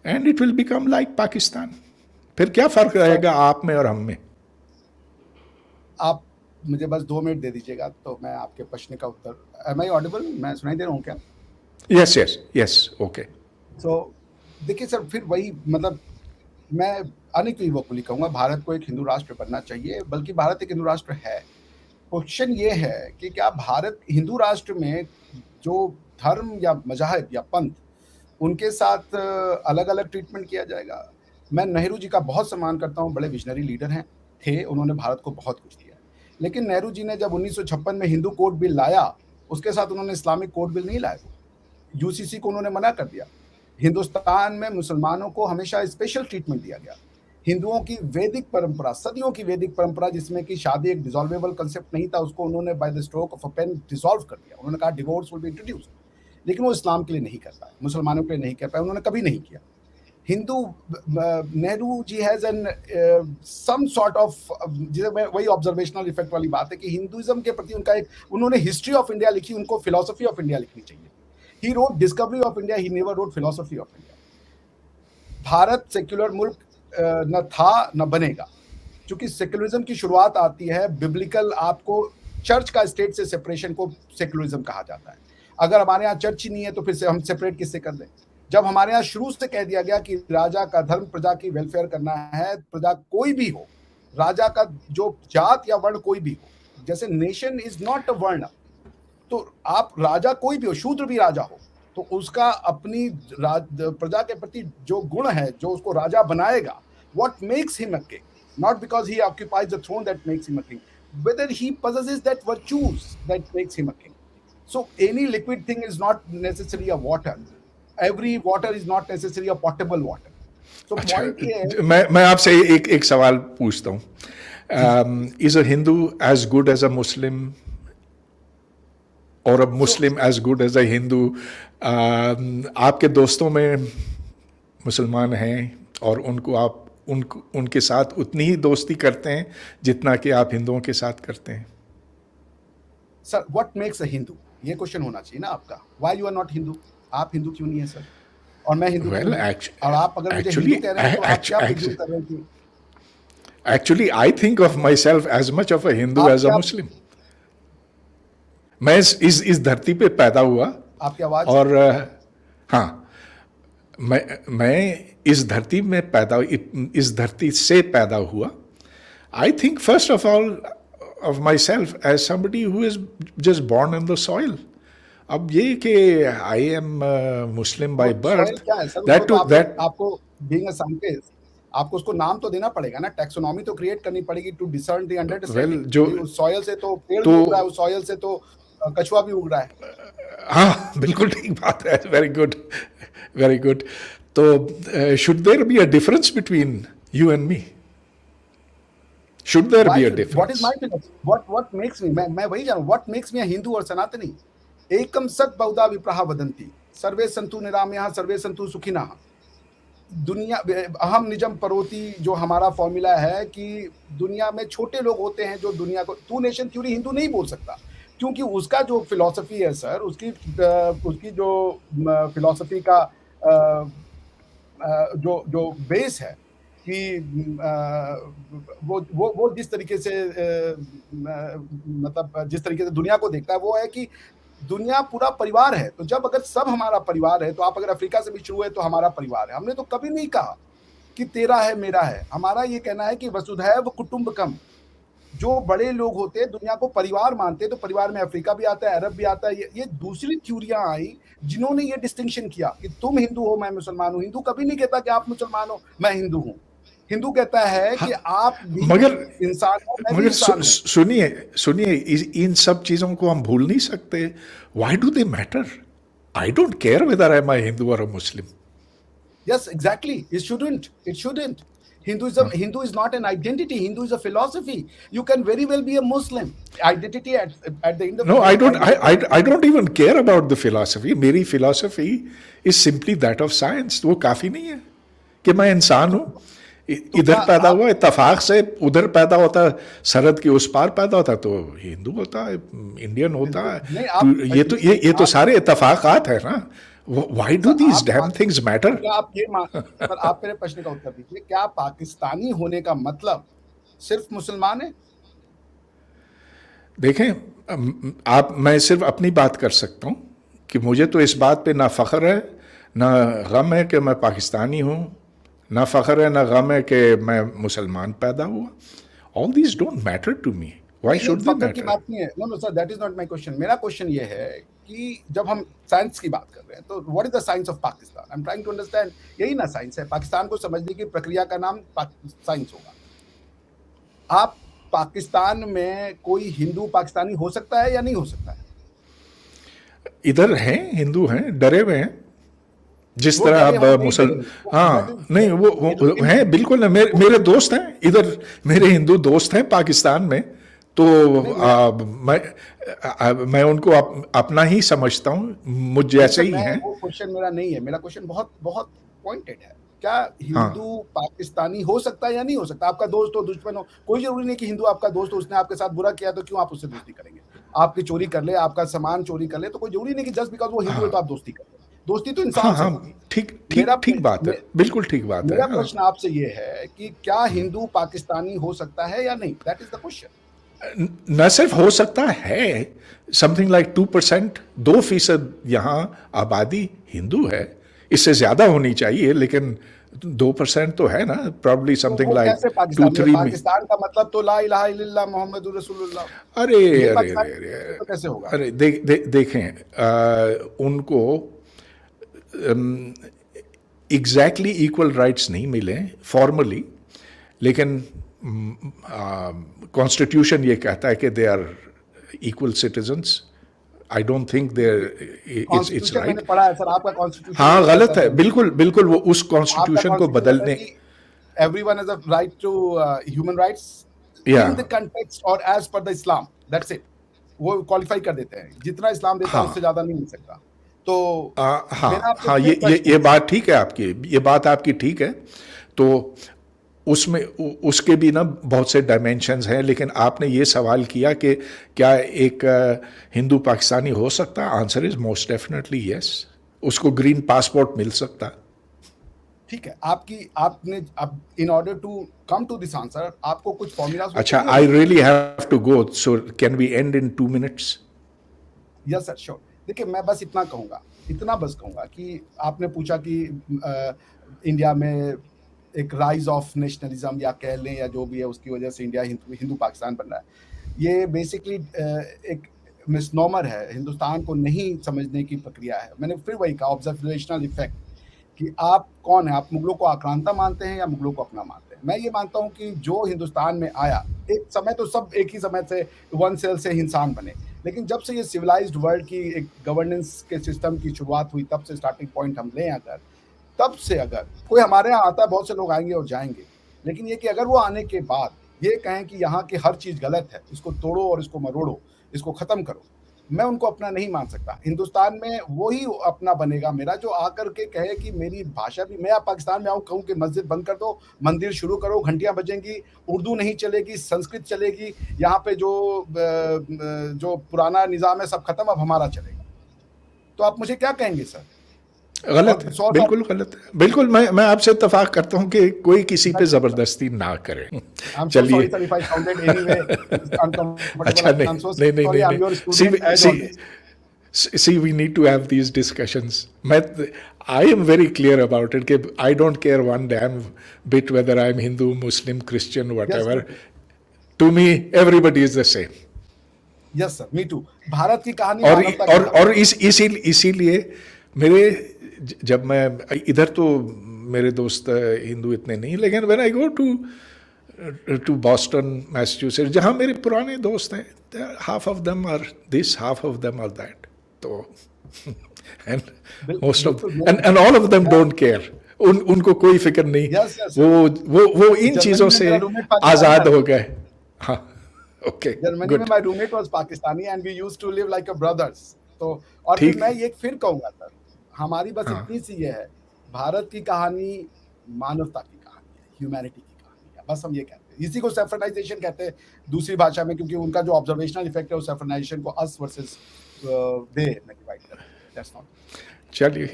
and it will become like Pakistan. फिर क्या फ़र्क रहेगा आप में और हम में? आप मुझे बस 2 मिनट दे दीजिएगा तो मैं आपके प्रश्न का उत्तर. M I Audible? मैं सुनाई दे रहा हूँ क्या? Yes, okay. तो देखिए सर, फिर वही मतलब मैं अनइक्विवोकली कहूँगा भारत को एक हिंदू राष्ट्र बनना चाहिए, बल्कि भारत एक हिंदू राष्ट्र है. क्वेश्चन ये है कि क्या भारत हिंदू राष्ट्र में जो धर्म या मज़हब या पंथ, उनके साथ अलग अलग ट्रीटमेंट किया जाएगा? मैं नेहरू जी का बहुत सम्मान करता हूँ, बड़े विजनरी लीडर हैं, थे, उन्होंने भारत को बहुत कुछ दिया. लेकिन नेहरू जी ने जब 1956 में हिंदू कोड बिल लाया, उसके साथ उन्होंने इस्लामिक कोड बिल नहीं लाया. यूसीसी को उन्होंने मना कर दिया. हिंदुस्तान में मुसलमानों को हमेशा स्पेशल ट्रीटमेंट दिया गया. हिंदुओं की वैदिक परंपरा, सदियों की वैदिक परंपरा, जिसमें कि शादी एक डिसॉल्वेबल कंसेप्ट नहीं था, उसको उन्होंने by the stroke of a pen dissolve कर दिया. उन्होंने कहा डिवोर्स विल बी इंट्रोड्यूस्ड. लेकिन वो इस्लाम के लिए नहीं कर पाए, मुसलमानों के लिए नहीं कर पाए, उन्होंने कभी नहीं किया. Hindu Nehru ji has an some sort of, जिसे मैं वही ऑब्जर्वेशनल इफेक्ट वाली बात है कि हिंदुइज्म के प्रति उनका एक, उन्होंने हिस्ट्री ऑफ इंडिया लिखी, उनको फिलोसफी ऑफ इंडिया लिखनी चाहिए। He wrote discovery of India, he never wrote philosophy of India. Bharat secular मुल्क न था न बनेगा, क्योंकि सेक्युलरिज्म की शुरुआत आती है बिब्लिकल, आपको चर्च का स्टेट से सेपरेशन को सेक्युलरिज्म कहा जाता है। अगर हमारे यहाँ चर्च ही नहीं है तो फिर से हम सेपरेट किससे कर दें? जब हमारे यहाँ शुरू से कह दिया गया कि राजा का धर्म प्रजा की वेलफेयर करना है, प्रजा कोई भी हो, राजा का जो जात या वर्ण कोई भी हो, जैसे नेशन इज नॉट अ वर्ण, तो आप राजा कोई भी हो, शूद्र भी राजा हो, तो उसका अपनी प्रजा के प्रति जो गुण है जो उसको राजा बनाएगा, what makes him a king, not because he occupies the throne that makes him a king, whether he possesses that virtues that makes him a king. So any liquid thing is not necessarily a water, every water is not necessarily a potable water. So अच्छा, point ये है, मैं आपसे एक सवाल पूछता हूँ, is a Hindu as good as a Muslim और a Muslim as good as a Hindu? आपके दोस्तों में मुसलमान हैं और उनको आप उनके साथ उतनी ही दोस्ती करते हैं जितना कि आप हिंदुओं के साथ करते हैं? Sir what makes a Hindu, ये क्वेश्चन होना चाहिए ना आपका। Why you are not Hindu? आप हिंदू क्यों नहीं है सर? और मैं हिंदू Well, क्यों नहीं? और आप अगर मुझे actually, हिंदू कह रहे हैं तो आप क्या बिल्कुल कर रहे थे? Actually, I think of myself as much of a Hindu आप as a क्या, Muslim. मैं इस धरती पे पैदा हुआ आपकी आवाज, और हाँ, मैं इस धरती में इस धरती से पैदा हुआ। I think first of all of myself as somebody who is just born in the soil. अब ये कि I am Muslim by birth, क्या है सर? that तो to that आपको being a scientist, आपको उसको नाम तो देना पड़ेगा ना, टैक्सोनॉमी तो क्रिएट करनी पड़ेगी टू डिसर्न द अंडरस्टैंडिंग। जो उस सॉइल से तो पेड़ भी उग रहा है, उस सॉइल से तो कछुआ भी उग रहा है। हाँ, बिल्कुल ठीक बात है। Very good, very good. तो should there be a difference between you and me? Should there be a difference? What is my philosophy? What makes me? मैं वही जानूं, what makes me a Hindu और सनातनी? एकम सत बहुधा विप्रहा वदंती, सर्वे संतु निरामयः सर्वे संतु सुखिनः। दुनिया अहम निजम परोति, जो हमारा फॉर्मूला है कि दुनिया में छोटे लोग होते हैं जो दुनिया को, टू नेशन थ्योरी हिंदू नहीं बोल सकता, क्योंकि उसका जो फिलॉसफी है सर, उसकी जो फिलॉसफी का जो बेस है कि वो जिस तरीके से मतलब जिस तरीके से दुनिया को देखता है वो है कि दुनिया पूरा परिवार है। तो जब अगर सब हमारा परिवार है, तो आप अगर अफ्रीका से भी शुरू है तो हमारा परिवार है। हमने तो कभी नहीं कहा कि तेरा है मेरा है, हमारा ये कहना है कि वसुधैव कुटुंबकम। जो बड़े लोग होते हैं दुनिया को परिवार मानते हैं, तो परिवार में अफ्रीका भी आता है, अरब भी आता है। ये दूसरी थ्योरियां आई जिन्होंने ये डिस्टिंक्शन किया कि तुम हिंदू हो मैं मुसलमान हूं। हिंदू कभी नहीं कहता कि आप मुसलमान हो मैं हिंदू हूं। हिंदू कहता है कि आप भी इंसान हो, मैं भी इंसान हूं। सुनिए, इन सब चीजों को हम भूल नहीं सकते। Why do they matter? I don't care whether I am a Hindu और a Muslim. Yes, exactly. It shouldn't. Hindu is not an identity. Hindu is a philosophy. You can very well be a Muslim. Identity at the end of No, the day. I don't even care about the philosophy. मेरी philosophy is simply that of science. वो काफी नहीं है कि मैं इंसान हूँ, इधर पैदा हुआ, इत्तेफाक से उधर पैदा होता, सरहद के उस पार पैदा होता तो हिंदू होता है, इंडियन होता है। ये तो सारे इत्तेफाकात है ना। Why do these damn things matter? आप मेरे प्रश्न का उत्तर दीजिए, क्या पाकिस्तानी होने का मतलब सिर्फ मुसलमान है? देखें, मैं सिर्फ अपनी बात कर सकता हूँ कि मुझे तो इस बात पे ना फख्र है ना गम है कि मैं पाकिस्तानी हूँ, ना फख्र है ना गम है कि मैं मुसलमान पैदा हुआ। All these don't matter to me. Why should they matter? बात नहीं है। No sir, that is not my question. मेरा क्वेश्चन ये है कि जब हम साइंस की बात कर रहे हैं तो what is the science of Pakistan? I am trying to understand. यही ना साइंस है, पाकिस्तान को समझने की प्रक्रिया का नाम साइंस होगा। आप पाकिस्तान में कोई हिंदू पाकिस्तानी हो सकता है या नहीं हो सकता है? इधर हैं, हिंदू हैं, डरे हुए हैं, जिस तरह अब मुसलमान। हाँ, नहीं वो हैं बिल्कुल। मेरे दोस्त हैं इधर, मेरे हिंदू दोस्त हैं पाकिस्तान में, तो मैं उनको अपना ही समझता हूँ, मुझ जैसे ही हैं। वो क्वेश्चन मेरा नहीं है। मेरा क्वेश्चन बहुत बहुत पॉइंटेड है। क्या हाँ हिंदू पाकिस्तानी हो सकता है या नहीं हो सकता? आपका दोस्त हो, दुश्मन हो, कोई ज़रूरी नहीं कि हिंदू आपका दोस्त हो, उसने आपके साथ बुरा किया तो क्यों आप उससे दोस्ती करेंगे? आपकी चोरी कर ले, आपका सामान चोरी कर ले, तो कोई ज़रूरी नहीं कि जस्ट बिकॉज़ वो हिंदू है तो हाँ आप दोस्ती कर लें। दोस्ती तो हाँ इंसान से हाँ, होगी। ठीक मेरा ठीक ठीक बात है, मे बिल्कुल ठीक बात है। मेरा हाँ, प्रश्न आपसे ये है कि क्या हिंदू पाकिस्तानी हो सकता है या नहीं? That is the question. न सिर्फ हो सकता है, समथिंग लाइक 2%, 2% यहाँ आबादी हिंदू है। इससे ज़्यादा होनी चाहिए, लेकिन 2% तो है ना, प्रॉब्ली तो समथिंग वो लाइक कैसे टू पाकिस्तानी है? थ्री में। पाकिस्तान का मतलब तो ला इलाहा इल्लल्लाह मुहम्मदुर रसूलुल्लाह। अरे ये अरे अरे पाकिस्तानी अरे तो कैसे होगा? अरे देखें, उनको एग्जैक्टली इक्वल राइट्स नहीं मिले फॉर्मली, लेकिन कॉन्स्टिट्यूशन ये कहता है कि they are equal citizens. I don't think they it's constitution मैंने राइट। पढ़ा है सर, आपका कॉन्स्टिट्यूशन हाँ, नहीं कहता गलत है, है। बिल्कुल बिल्कुल, वो उस आपका कॉन्स्टिट्यूशन को कॉन्स्टिट्यूशन कहता है बदलने। कि everyone has a right to human rights या इन द कॉन्टेक्स्ट और as per the Islam, that's it. वो क्वालिफाई कर देते हैं, जितना इस्लाम देता है उससे हाँ ज्यादा नहीं मिल सकता। तो मेरा हाँ आपसे हाँ, फिर प्रश्न ये है, बात ठीक है आपकी, ये बात आपकी ठीक है। तो उसमें उसके भी ना बहुत से डायमेंशंस हैं, लेकिन आपने ये सवाल किया कि क्या एक हिंदू पाकिस्तानी हो सकता है? Answer is most definitely yes. उसको ग्रीन पासपोर्ट मिल सकता। ठीक है, आपने अब in order to come to this answer आपको कुछ फॉर्मूलाज वो अच्छा, चाहिए आई होंगे। Really have to go, so can we end in 2 minutes? Yes sir, sure. देखिए, मैं बस इतना बस कहूँगा कि आपने पूछा कि इंडिया में एक राइज ऑफ नेशनलिज्म या कह लें या जो भी है, उसकी वजह से इंडिया हिंदू पाकिस्तान बन रहा है। ये बेसिकली एक मिसनोमर है, हिंदुस्तान को नहीं समझने की प्रक्रिया है। मैंने फिर वही कहा, ऑब्जर्वेशनल इफेक्ट, कि आप कौन है, आप मुगलों को आक्रांता मानते हैं या मुगलों को अपना मानते हैं। मैं ये मानता हूँ कि जो हिंदुस्तान में आया, एक समय तो सब एक ही समय से वन सेल से इंसान बने, लेकिन जब से ये सिविलाइज्ड वर्ल्ड की एक गवर्नेंस के सिस्टम की शुरुआत हुई, तब से स्टार्टिंग पॉइंट हम लें अगर, तब से अगर कोई हमारे यहाँ आता है, बहुत से लोग आएंगे और जाएंगे, लेकिन ये कि अगर वो आने के बाद ये कहें कि यहाँ की हर चीज़ गलत है, इसको तोड़ो और इसको मरोड़ो, इसको ख़त्म करो, मैं उनको अपना नहीं मान सकता। हिंदुस्तान में वही अपना बनेगा मेरा जो आकर के कहे कि मेरी भाषा भी, मैं पाकिस्तान में आऊँ, कहूँ कि मस्जिद बंद कर दो, मंदिर शुरू करो, घंटियाँ बजेंगी, उर्दू नहीं चलेगी, संस्कृत चलेगी, यहाँ पे जो पुराना निज़ाम है सब खत्म, अब हमारा चलेगा। तो आप मुझे क्या कहेंगे सर? गलत है, और 100 साल बिल्कुल गलत है, बिल्कुल। मैं आपसे इत्तेफाक करता हूँ कि कोई किसी पे जबरदस्ती ना करे। I'm so sorry, चलिए। sir, if I sounded anyway uncomfortable. अच्छा, नहीं I'm so नहीं नहीं sorry. नहीं I'm your नहीं, student as always. see we need to have these discussions. I am very clear about it कि I don't care one damn bit whether I'm Hindu, Muslim, Christian, Yes, whatever. sir. To me everybody is the same. Yes, sir. Me too. Bharat की कहानी और मानवता की और कहानी। और इसीलिए मेरे, जब मैं इधर, तो मेरे दोस्त हिंदू इतने नहीं, लेकिन when I go to Boston, Massachusetts, जहाँ मेरे पुराने दोस्त हैं, half of them are this, half of them are that. तो and most of and all of them don't care. उनको कोई फिक्र नहीं। Yes, yes. वो इन जर्मनी चीज़ों में से मेरा roommate पाकिस्तानी आज़ाद था। हो गए। हाँ, ओके, जर्मनी में good, my roommate was Pakistani and we used to live like a brothers. तो और फिर ठीक। मैं ये फिर कहूँगा सर, हमारी बस हाँ। इतनी सी ये है, भारत की कहानी मानवता की कहानी है, ह्यूमैनिटी की कहानी है। बस हम ये कहते हैं, इसी को सेफरनाइजेशन कहते हैं दूसरी भाषा में, क्योंकि उनका जो ऑब्जर्वेशनल इफेक्ट है वो सेफरनाइजेशन को अस वर्सेस दे में डिवाइड करते हैं। That's not. चलिए,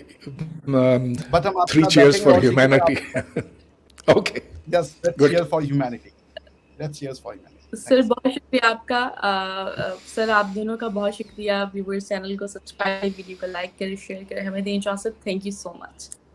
बट हम आपके 3 साथ cheers बैठेंगे for और सीखेंगे humanity. आप। Okay, Yes, let's good. cheer for humanity. Let's cheers for humanity. Sir Thanks. बहुत शुक्रिया आपका। सर आप दोनों का बहुत शुक्रिया। व्यूवर्स चैनल को सब्सक्राइब, वीडियो को लाइक करें, शेयर करें, हमें दें इजाजत। Thank you so much.